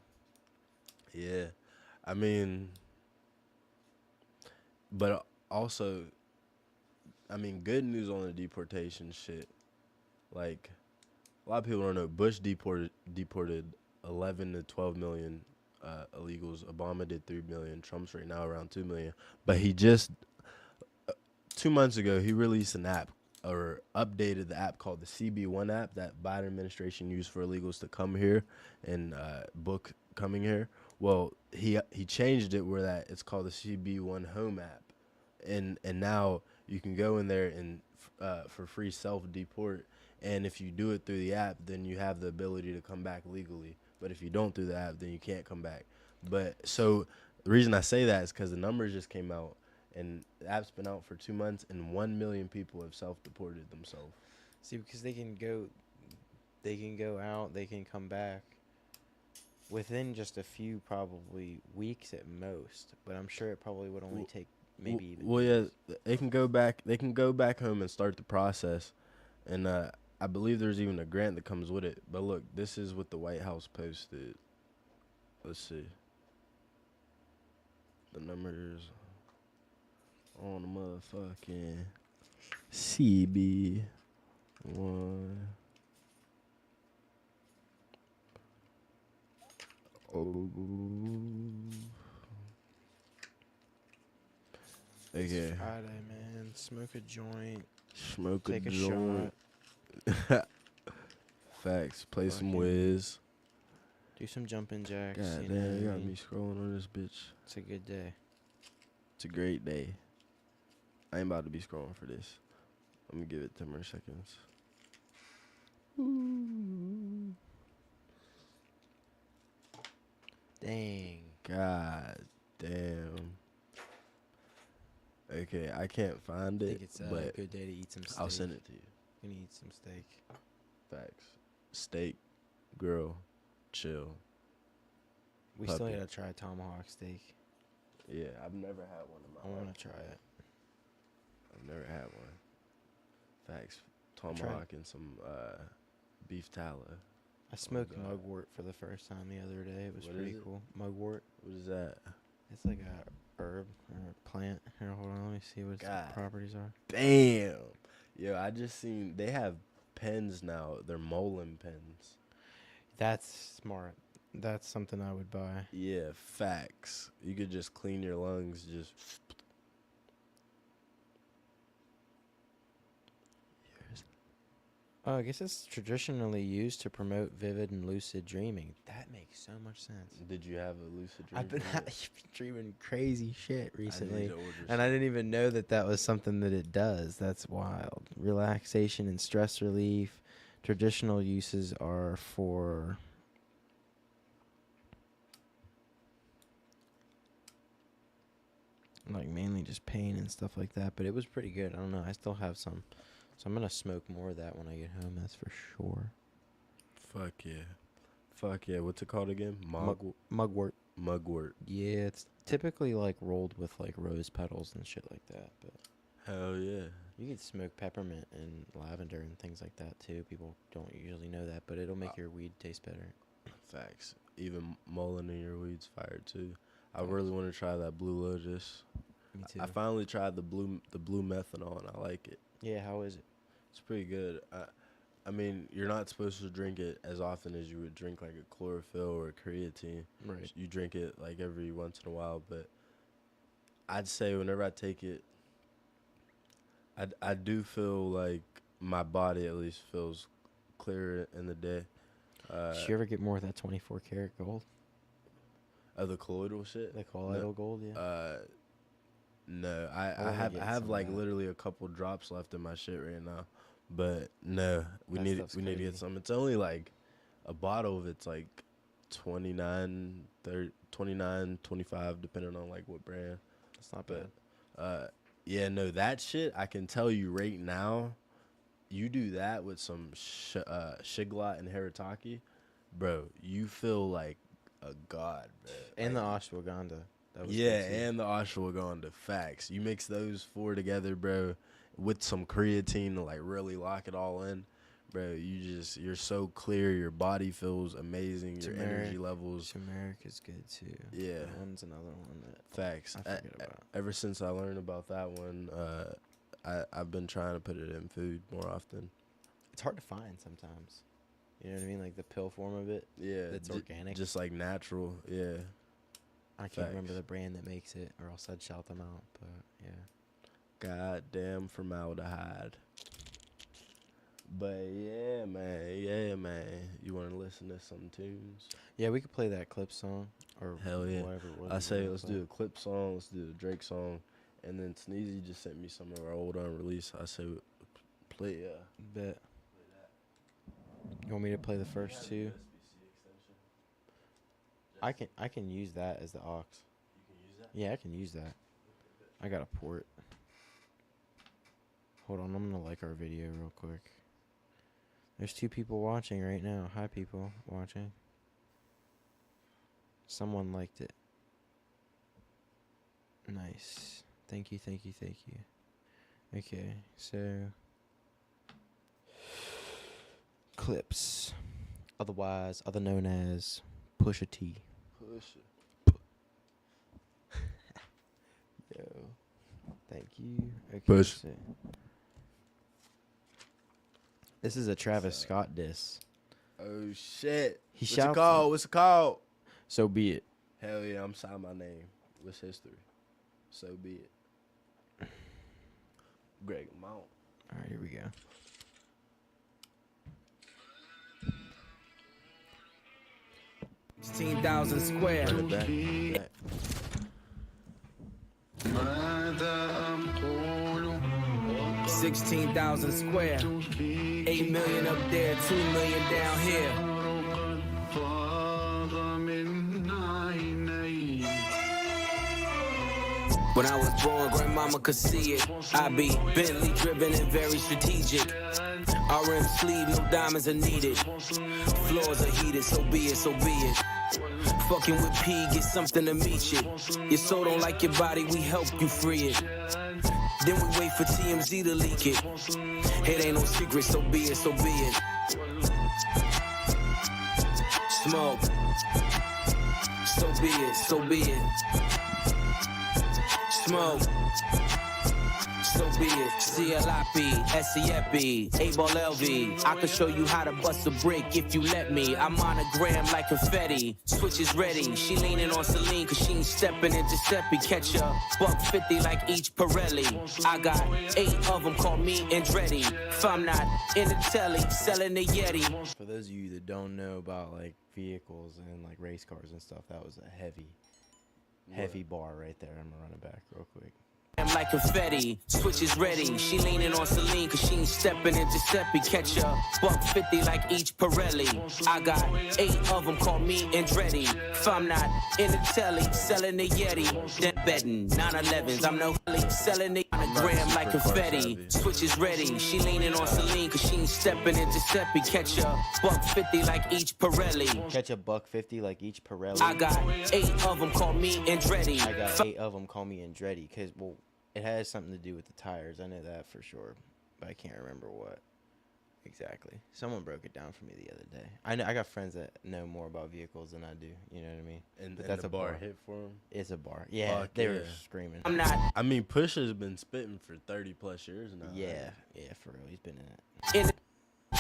Yeah, I mean, but also, I mean, good news on the deportation shit. Like, a lot of people don't know. Bush deported 11 to 12 million illegals. Obama did 3 million. Trump's right now around 2 million. But he just 2 months ago he released an app or updated the app called the CB1 app that Biden administration used for illegals to come here and book coming here. Well, he changed it where that it's called the CB1 Home app, and now you can go in there and for free self-deport. And if you do it through the app, then you have the ability to come back legally. But if you don't through the app, then you can't come back. But so the reason I say that is because the numbers just came out, and the app's been out for 2 months, and 1 million people have self-deported themselves. See, because they can go out, they can come back within just a few probably weeks at most. But I'm sure it probably would only take maybe even. Well, yeah, they can go back. They can go back home and start the process, and I believe there's even a grant that comes with it. But look, this is what the White House posted. Let's see. The numbers on the motherfucking CB1. Oh. Okay. It's Friday, man. Smoke a joint. Smoke Take a joint. shot. Facts. Play some Fucking whiz. Do some jumping jacks. God you know damn, what you I got mean? me scrolling on this bitch. It's a good day. It's a great day. I ain't about to be scrolling for this. Let me give it 10 more seconds. Dang. God damn. Okay, I can't find I it, think it's a but good day to eat some steak. I'll send it to you. Gonna eat some steak. Facts. Steak, grill, chill. We still Puppy. gotta try tomahawk steak. Yeah, I've never had one in my I life. wanna try it. I've never had one. Facts. tried- Tomahawk and some beef tallow. I smoked God. mugwort for the first time the other day. It was What pretty is it? cool. Mugwort. What is that? It's like a herb or a plant. Here, hold on. Let me see what its God. properties are. Damn. Yo, I just seen they have pens now. They're Molin pens. That's smart. That's something I would buy. Yeah, facts. You could just clean your lungs. Just. Oh, I guess it's traditionally used to promote vivid and lucid dreaming. That makes so much sense. Did you have a lucid dream? I've been dreaming crazy shit I need recently. to order And I some. didn't even know that that was something that it does. That's wild. Relaxation and stress relief. Traditional uses are for like mainly just pain and stuff like that. But it was pretty good. I don't know. I still have some. So I'm going to smoke more of that when I get home. That's for sure. Fuck yeah. Fuck yeah. What's it called again? Mugwort. Mugwort. Yeah, it's typically like rolled with like rose petals and shit like that. But Hell yeah. you can smoke peppermint and lavender and things like that too. People don't usually know that, but it'll make your weed taste better. Facts. Even mulling in your weed's fire too. I really want to try that Blue Lotus. Me too. I finally tried the blue methanol and I like it. Yeah, how is it? It's pretty good. I mean, you're not supposed to drink it as often as you would drink like a chlorophyll or a creatine. Right. You drink it like every once in a while, but I'd say whenever I take it, I do feel like my body at least feels clearer in the day. Did you ever get more of that 24 karat gold? Of the colloidal shit? The colloidal gold, yeah. No, I I wanna have get I have some of like that. literally a couple drops left in my shit right now, but no, we That need stuff's to crazy. get some. It's only like a bottle of it's like 29, 30, 29, 25 depending on like what brand. That's not But bad. yeah, no, that shit I can tell you right now. You do that with some Shiglot and Haritaki, bro. You feel like a god, bro. And the Like, ashwagandha. That was yeah, good too. and the ashwagandha. Facts. You mix those four together, bro, with some creatine to like really lock it all in, bro. You're so clear. Your body feels amazing. Your energy Turmeric. levels. Turmeric is good too. Yeah. That one's another one that Facts. I forget about. Ever since I learned about that one, I've been trying to put it in food more often. It's hard to find sometimes. You know what I mean? Like the pill form of it. Yeah, That's organic. just like natural. Yeah. I can't remember Facts. the brand that makes it, or else I'd shout them out. But yeah. Goddamn formaldehyde. But yeah, man. You want to listen to some tunes? Yeah, we could play that clip song or Hell yeah. whatever. I say let's do a clip song, let's do a Drake song, and then Sneezy just sent me some of our old unreleased. I say play Bet. You want me to play the first two? I can use that as the aux. You can use that? Yeah, I can use that. I got a port. Hold on, I'm gonna like our video real quick. There's 2 people watching right now. Hi, people watching. Someone liked it. Nice. Thank you. Okay, so clips, otherwise other known as Pusha T. Push it. Yo, thank you. Okay, Push. so this is a Travis Scott diss. Oh shit. He What's it shouts called? it. What's it called? So be it. Hell yeah, I'm signing my name. What's history? So be it. Greg Mount. All right, here we go. $16,000 square. Run it back. Nada amparo 16,000 square. 8 million up there, 2 million down here. When I was born, grandmama could see it. I be Bentley driven and very strategic. RM sleeve, no diamonds are needed. Floors are heated, so be it, so be it. Fucking with P, get something to meet you. Your soul don't like your body, we help you free it. Then we wait for TMZ to leak it. It ain't no secret, so be it, so be it. Smoke. So be it, so be it. Smoke. So be it. CLIP, SCFB, A-Ball LV. I can show you how to bust a brick if you let me. I'm monogram like confetti. Switch is ready. She leaning on Celine cause she ain't stepping into Giuseppe. Catch a $150 like each Pirelli. I got 8 of them, call me Andretti. If I'm not in the telly, selling the Yeti. For those of you that don't know about like vehicles and like race cars and stuff, that was a heavy bar right there. I'm gonna run it back real quick. I'm like confetti, switch is ready. She leaning on Celine cause she ain't stepping in Giuseppe. Catch a $150 like each Pirelli. I got 8 of them, call me Andretti. If I'm not in the telly, selling the Yeti. Then betting 911s, I'm no selling the monogram like confetti. Switch is ready. She leaning on Celine cause she ain't stepping in Giuseppe. Catch a $150 like each Pirelli. Catch a $150 like each Pirelli. I got 8 of them, call me Andretti. I got 8 of them, call me Andretti. Cause well, it has something to do with the tires. I know that for sure, but I can't remember what exactly. Someone broke it down for me the other day. I know I got friends that know more about vehicles than I do. You know what I mean? And that's the a bar hit for him. It's a bar. Yeah, Fuck they yeah. were screaming. I'm not I mean, Pusha's been spitting for 30 plus years now. Yeah, for real. He's been in it. in the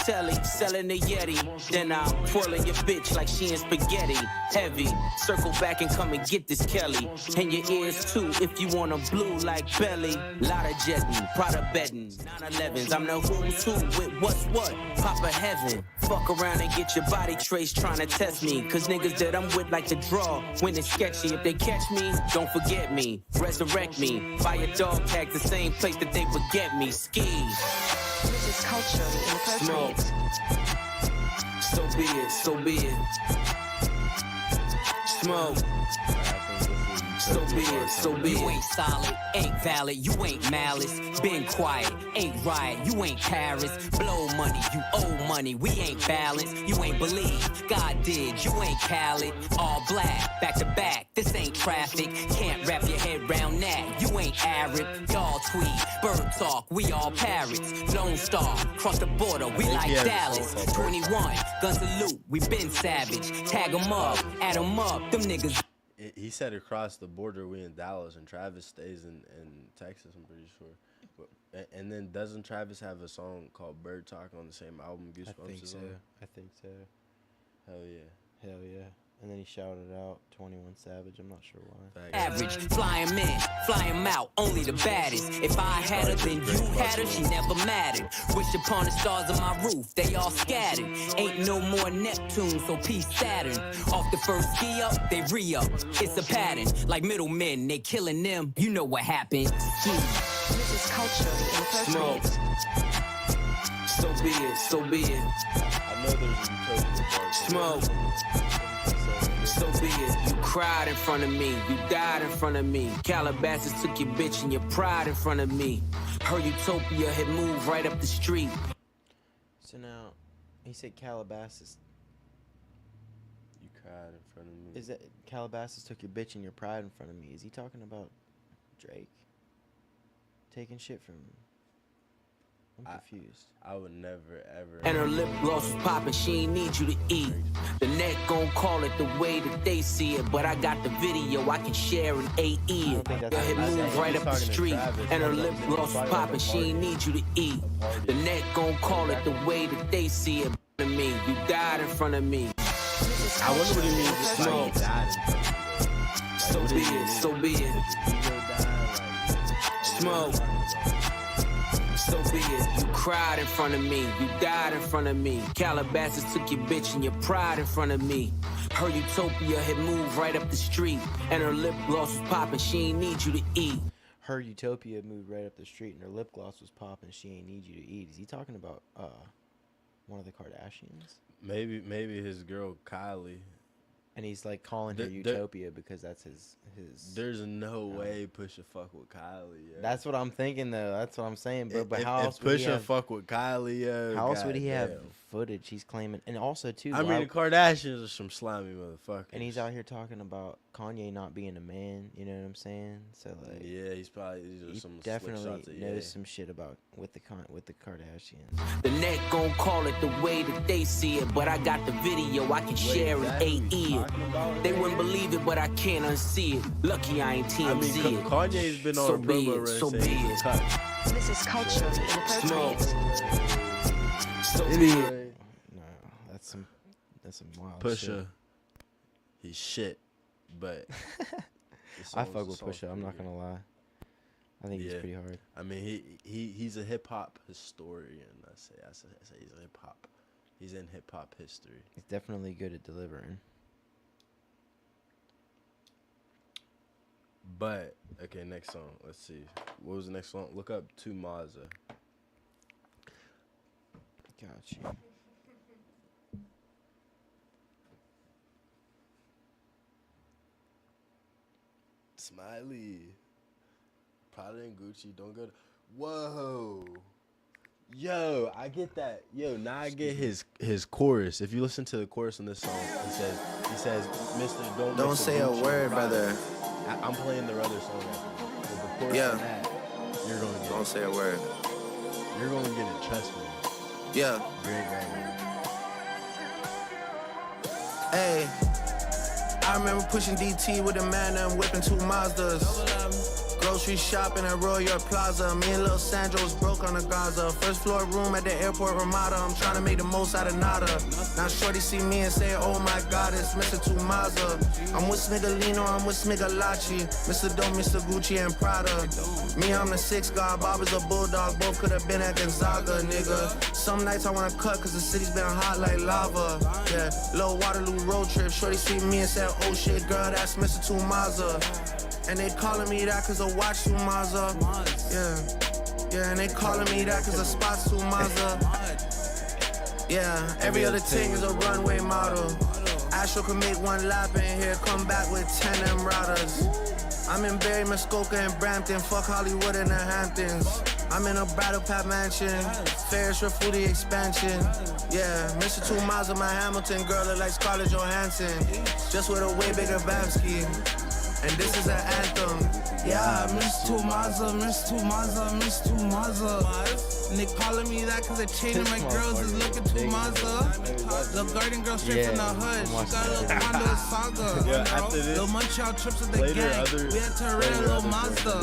telly, selling the Yeti. Then I'm twirling your bitch like she in spaghetti. Heavy, circle back and come and get this Kelly. And your ears too, if you want 'em blue like belly. Lot of jetting, Prada betting, 911s. I'm the who's who with what's what. Papa heaven, fuck around and get your body traced trying to test me. Cause niggas that I'm with like to draw when it's sketchy. If they catch me, don't forget me. Resurrect me, buy a dog tag the same place that they forget me. Ski. Which is culturally inappropriate. So be it, so be it. Smoke. So be it, so be it. You ain't solid, ain't valid, you ain't malice. Been quiet, ain't riot, you ain't Paris. Blow money, you owe money, we ain't balanced. You ain't believe, God did, you ain't Khaled. All black, back to back, this ain't traffic. Can't wrap your head round that, you ain't Arab. Y'all tweet, bird talk, we all parrots. Lone Star, cross the border, we like Dallas. 21, guns salute, we been savage. Tag 'em up, add 'em up, them niggas. He said across the border we in Dallas, and Travis stays in Texas, I'm pretty sure. But, and then doesn't Travis have a song called Bird Talk on the same album? Goosebumps I think is so. on? I think so. Hell yeah. Hell yeah. And then he shouted out 21 Savage. I'm not sure why. Facts. Average, fly 'em in, fly 'em out, only the baddest. If I had her, then you had her, she never mattered. Wish upon the stars on my roof, they all scattered. Ain't no more Neptune, so peace Saturn. Off the first ski up, they re-up. It's a pattern, like middlemen, they killing them. You know what happened. Ski. Which is culturally inappropriate. So be it, so be it. I know there's a utopia part. Smoke. So be it. You cried in front of me. You died in front of me. Calabasas took your bitch and your pride in front of me. Her utopia had moved right up the street. So now, he said Calabasas. You cried in front of me. Is that Calabasas took your bitch and your pride in front of me? Is he talking about Drake? Taking shit from him? I'm confused. I would never, ever. And her lip gloss was popping, she ain't need you to eat. The net gon' call it the way that they see it. But I got the video, I can share an AE. think that's I had what he moved said. right up the Talking to street. Travis, And her that's lip what I'm gloss was saying. popping, she ain't need you to eat. The net gon' call it the way that they see it. To me, you died in front of me. I wonder what he means. It's like he died in front of me. Like, So what be does he it, mean? so be it. Did your ego die? Smoke. So be it. You cried in front of me. You died in front of me. Calabasas took your bitch and your pride in front of me. Her utopia had moved right up the street. And her lip gloss was popping. She ain't need you to eat. her Utopia moved right up the street and her lip gloss was popping. She ain't need you to eat. Is he talking about one of the Kardashians? Maybe his girl Kylie. And he's like calling her Utopia because that's his. There's no way Pusha fuck with Kylie. Yeah. That's what I'm thinking though. That's what I'm saying. But if, how else would he Pusha have, fuck with Kylie? how else would he have footage? He's claiming, and also too. I mean, the Kardashians are some slimy motherfuckers. And he's out here talking about Kanye not being a man. You know what I'm saying? So like, yeah, he's probably he some definitely knows some shit about with the Kardashians. The net gon' call it the way that they see it, but I got the video I can share in AE. They wouldn't believe it, but I can't unsee it. Lucky I ain't TMZ I mean, it. Kanye's been on So a be promo it, run so saying be he's it. touched. This is culturally inappropriate. So be it. No, that's some wild Pusha, shit. he's shit, but I fuck with Pusha. I'm not gonna lie. I think he's pretty hard. I mean, he's a hip hop historian. I say he's a hip hop. He's in hip hop history. He's definitely good at delivering. But okay, next song. Let's see. What was the next song? Look up To Mazza. Got you. Smiley. Prada and Gucci. Don't go. Whoa. Yo, I get that. Yo, now I get his chorus. If you listen to the chorus on this song, he says, "Mister, don't say a word, brother." I'm playing the other song after. But the chorus Yeah. on that, you're gonna get. Don't say a word. You're gonna get it. Trust me. Yeah. Great banger. Hey, I remember pushing DT with a man and whipping 2 Mazdas. Grocery shopping at Royal Plaza. Me and Lil Sandro was broke on the Gaza. First floor room at the airport Ramada. I'm trying to make the most out of nada. Now shorty see me and say, oh my God, it's Mr. Tumaza. I'm with Smigalino, I'm with Smigalachi. Mr. Dome, Mr. Gucci and Prada. Me, I'm the 6th god. Bob is a bulldog. Both could have been at Gonzaga, nigga. Some nights I wanna cut cause the city's been hot like lava. Yeah, Lil Waterloo road trip. Shorty see me and said, oh shit, girl, that's Mr. Tumaza. And they calling me that cause I watch Tumaza. Yeah, and they calling me that cause I spot Tumaza. Yeah, every other thing is a runway model. Astro can make 1 lap in here, come back with 10 Emiratas. I'm in Barry, Muskoka, and Brampton. Fuck Hollywood and the Hamptons. I'm in a Brattle Pat mansion. Ferris Rafudi expansion. Yeah, Mr. Tumaza, my Hamilton girl, look like Scarlett Johansson. Just with a way bigger Babsky. And this is an anthem. Yeah, Miss Tumaza, Miss Tumaza, Miss Tumaza. And they calling me that cause they chaining my girls is looking Tumaza. The garden girl straight from the hood. She got a little condo saga. Yeah, after this, Little Montreal trips with the gang. We had to rent a little Mazda.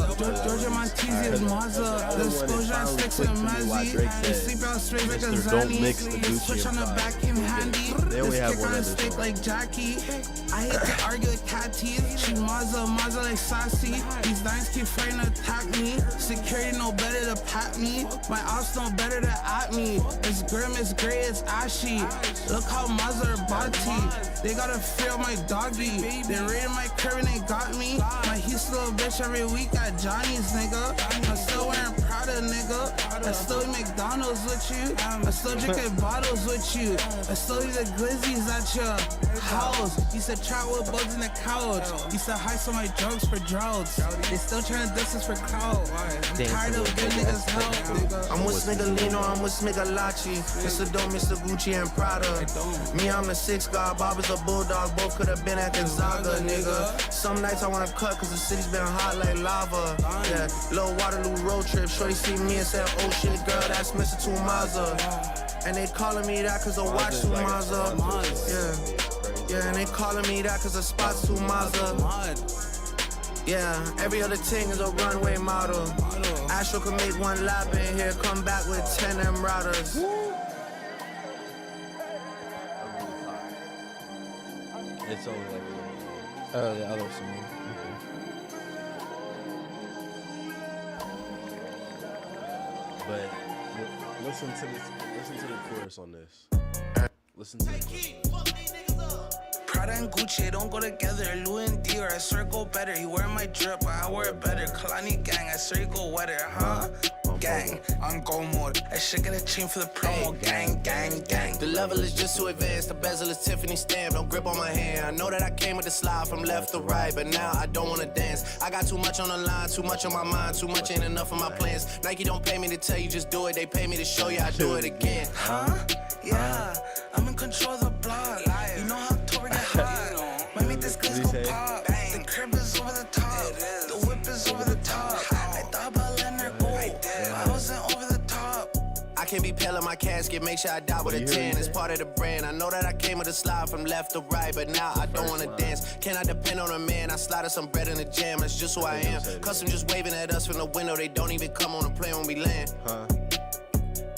Georgia Montese is Mazda. The Scotia sticks in Mazzy. They sleep out straight like a Zanny. Switch on the back came handy. This kick on a stick like Jackie. I hate to argue with cat teeth. She Mazda like sassy. These lines keep trying to attack me. Security no better to pat me. My ops no better to at me. It's grim, it's gray, it's ashy. Look how Mazda are body. They gotta feel my doggy. They raided my crib and they got me. My he's little bitch every week at Johnny's, nigga. I'm still wearing Prada, nigga. I still eat McDonald's with you. I still drinking bottles with you. I still eat the glizzies at your house. You said trap with bugs in the couch. You said hi to my drugs for droughts. They still trying to distance for clout. I'm tired of giving niggas help, nigga. I'm with Smigalino, I'm with Smigalachi. Mr. Dome, Mr. Gucci and Prada. Me, I'm the 6th god. Bob is a bulldog. Both could have been at Gonzaga, nigga. Some nights I wanna cut cause the city's been hot like lava. Yeah, Lil Waterloo road trip. Shorty see me and said, oh shit, girl, that's Mr. Tumaza. And they calling me that cause I watch Tumaza. Yeah, and they calling me that cause I spot Tumaza. Yeah, every other thing is a runway model. Astro can make 1 lap in here, come back with 10 Emiratas. It's only like. Oh, the other song. But listen to the chorus on this. Listen to the chorus. Prada and Gucci don't go together. Louis and Dior, I swear go better. He wear my drip, but I wear it better. Kalani gang, I swear you go wetter, huh? Gang, on go mode. I should get a chain for the promo. Gang, gang, gang. The level is just too advanced. The bezel is Tiffany stamp. Don't grip on my hand. I know that I came with the slide from left to right, but now I don't wanna dance. I got too much on the line, too much on my mind, too much ain't enough of my plans. Nike don't pay me to tell you just do it. They pay me to show you I do it again. Huh? Yeah, I'm in control of the block. You know how October get hot. Might make this gliss go pop. The crib is over the top. The whip is over the top. I thought about letting her go, but I wasn't over the top. I can't be pale in my casket, make sure I die with a 10. It's part of the brand. I know that I came with a slide from left to right, but now I don't wanna dance. Can I depend on a man? I slotted some bread in the jam, that's just who I am. Custom just waving at us from the window, they don't even come on the plane when we land.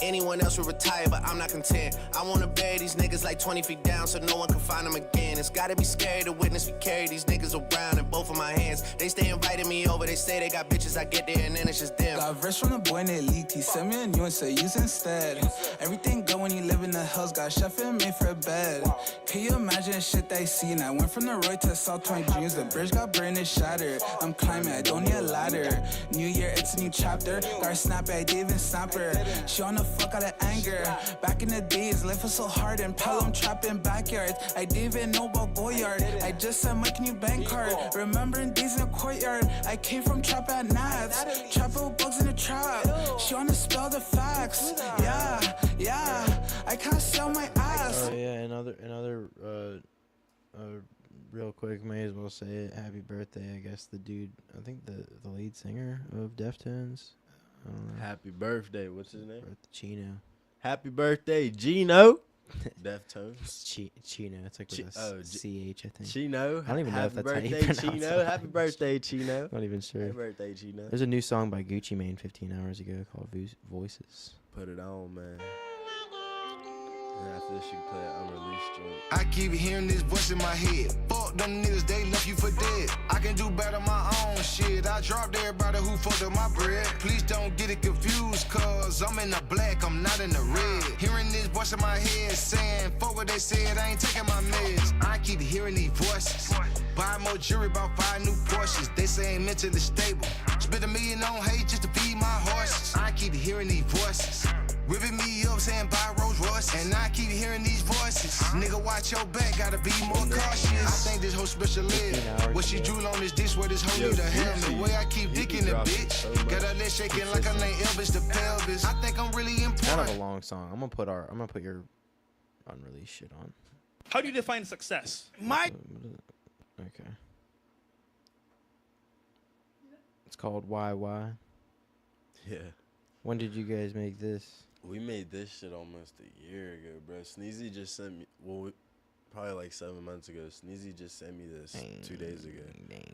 Anyone else would retire, but I'm not content. I wanna bury these niggas like 20 feet down so no one can find them again. It's gotta be scary to witness me carry these niggas around in both of my hands. They stay inviting me over, they say they got bitches, I get there and then it's just them. Got a verse from the boy and it leaked. He sent me a new and said use instead. Everything good when you live in the hills. Got a chef and made for a bed. Can you imagine shit that I seen? I went from the road to South 20 dreams. The bridge got burned and shattered. I'm climbing, I don't need a ladder. New year, it's a new chapter. Got her snappy, I didn't even snap her. She wanna fuck out of anger. Back in the days, life was so hard and Pelham trapping backyards. I didn't even know about Goyard. I just sent my new bank card. Remembering days in the courtyard. I came from trap at Nats. Trapping with bugs in the trap. She wanna spell the facts. Yeah, I can't sell my ass. Oh yeah, another real quick, may as well say it. Happy birthday, I guess the dude, I think the lead singer of Deftones. Happy birthday. What's his name? Chino. Happy birthday, Gino. Deftones. Chino. It's like with a CH, I think. Chino. I don't even know if that's how you pronounce Chino. it. Happy birthday, Chino. Not even sure. Happy birthday, Chino. There's a new song by Gucci Mane 15 hours ago called Voices. Put it on, man. And after this, you can play an unreleased joint. I keep hearing this voice in my head. Fuck them niggas, they left you for dead. I can do better my own shit. I dropped everybody who fucked up my bread. Please don't get it confused, cause I'm in the black, I'm not in the red. Hearing this voice in my head saying, fuck what they said, I ain't taking my meds. I keep hearing these voices. Buy more jewelry, about 5 new Porsches. They say ain't mentally stable. Spend $1 million on hate just to feed my horses. I keep hearing these voices. Ripping me up saying buy Rolls Royce. And I keep hearing these voices. Nigga, watch your back, gotta be more cautious. I think this whole special ed. What she drool on this dish, where this whole need a helmet. Way I keep dicking the bitch. Got her leg shaking like her name Elvis the pelvis. I think I'm really important. Kind of a long song. I'm gonna put your unreleased shit on. How do you define success? Okay. It's called Why. Yeah. When did you guys make this? We made this shit almost a year ago, bro. Sneezy just sent me, probably like 7 months ago. Sneezy just sent me this 2 days ago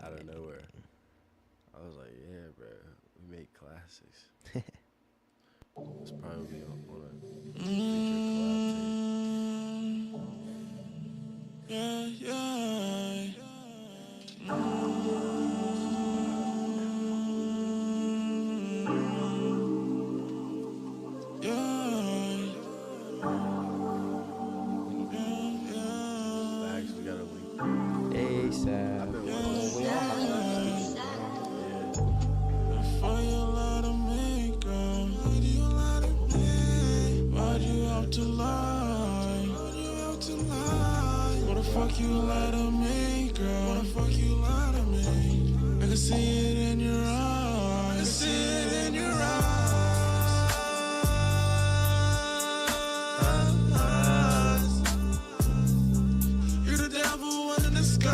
out of nowhere. I was like, yeah, bro, we make classics. It's probably on a future collab tape. Fuck you lie to me, girl. What the fuck you lie to me? I can see it in your eyes. I can see it in your eyes. You're the devil under the sky.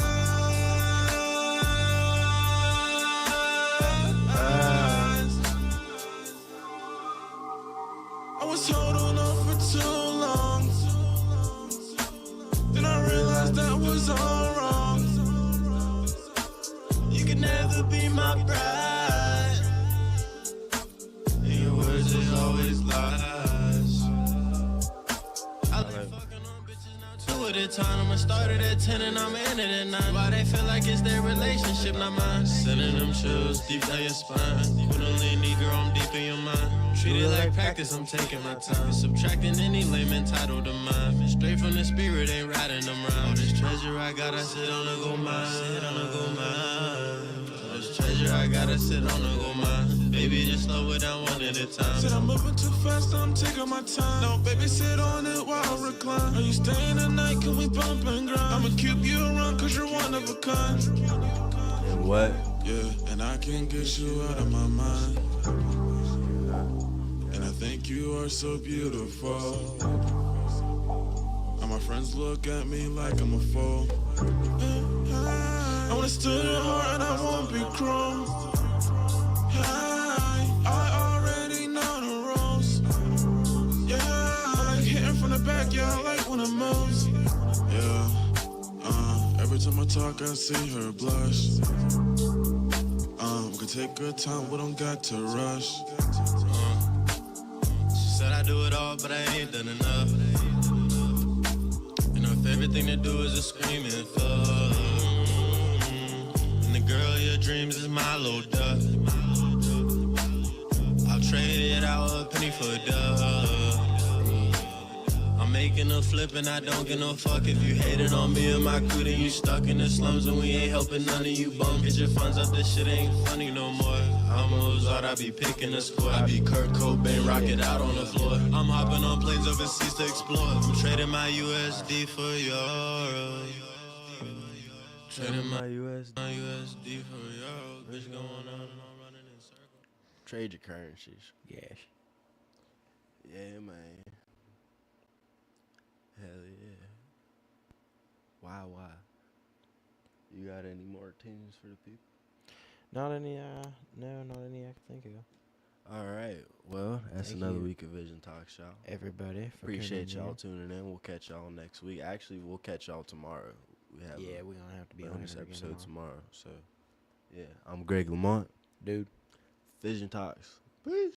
I was holding on for too long. Then I realized that was all wrong. You can never be my bride. And your words is always lies. I like fucking on bitches now 2 at a time. I'ma start it at 10 and I'm in it at 9. Why they feel like it's their relationship, not mine. Sending them chills deep down your spine. Kundalini, girl, I'm deep in your mind. Treat it like practice, I'm taking my time. Subtracting any lame entitled to mine. Straight from the spirit, ain't riding them round. All this treasure I got, I sit on a gold mine. Sit on a gold mine. All this treasure I got, I sit on a gold mine. Baby, just slow it down one at a time. Said I'm moving too fast, I'm taking my time. No, baby, sit on it while I recline. Are you staying the night? Can we bump and grind? I'ma keep you around cause you're one of a kind. And what? Yeah, and I can't get you out of my mind. And I think you are so beautiful. And my friends look at me like I'm a fool. I wanna steal your heart and I won't be cruel. I already know the rules. Yeah, I like hitting from the back, yeah, I like when it moves. Yeah, every time I talk, I see her blush. We can take good time, we don't got to rush. She said I do it all, but I ain't done enough. And her favorite thing to do is just scream and fuck. And the girl of your dreams is my little duck. I'll trade it out a penny for a dub. I'm making a flip and I don't give no fuck. If you hated on me and my crew, then you stuck in the slums and we ain't helping none of you bum. Get your funds up, this shit ain't funny no more. I'm Mozart, I be picking a score. I be Kurt Cobain, rock it out on the floor. I'm hopping on planes overseas to explore. I'm trading my USD for euros. Trading my USD for euros. Bitch going on and I'm running in circles. Trade your currencies. Yes. Yeah, man. Hell yeah. Why? You got any more tunes for the people? Not any, no, not any I can think of. All right. Well, that's Thank another you, week of Vision Talks, y'all. everybody, for Appreciate tuning y'all in. tuning in. We'll catch y'all next week. Actually, we'll catch y'all tomorrow. We have Yeah, we're gonna have to be on bonus here again episode tomorrow. tomorrow. So, yeah, I'm Greg Lamont. Dude. Vision Talks. Peace.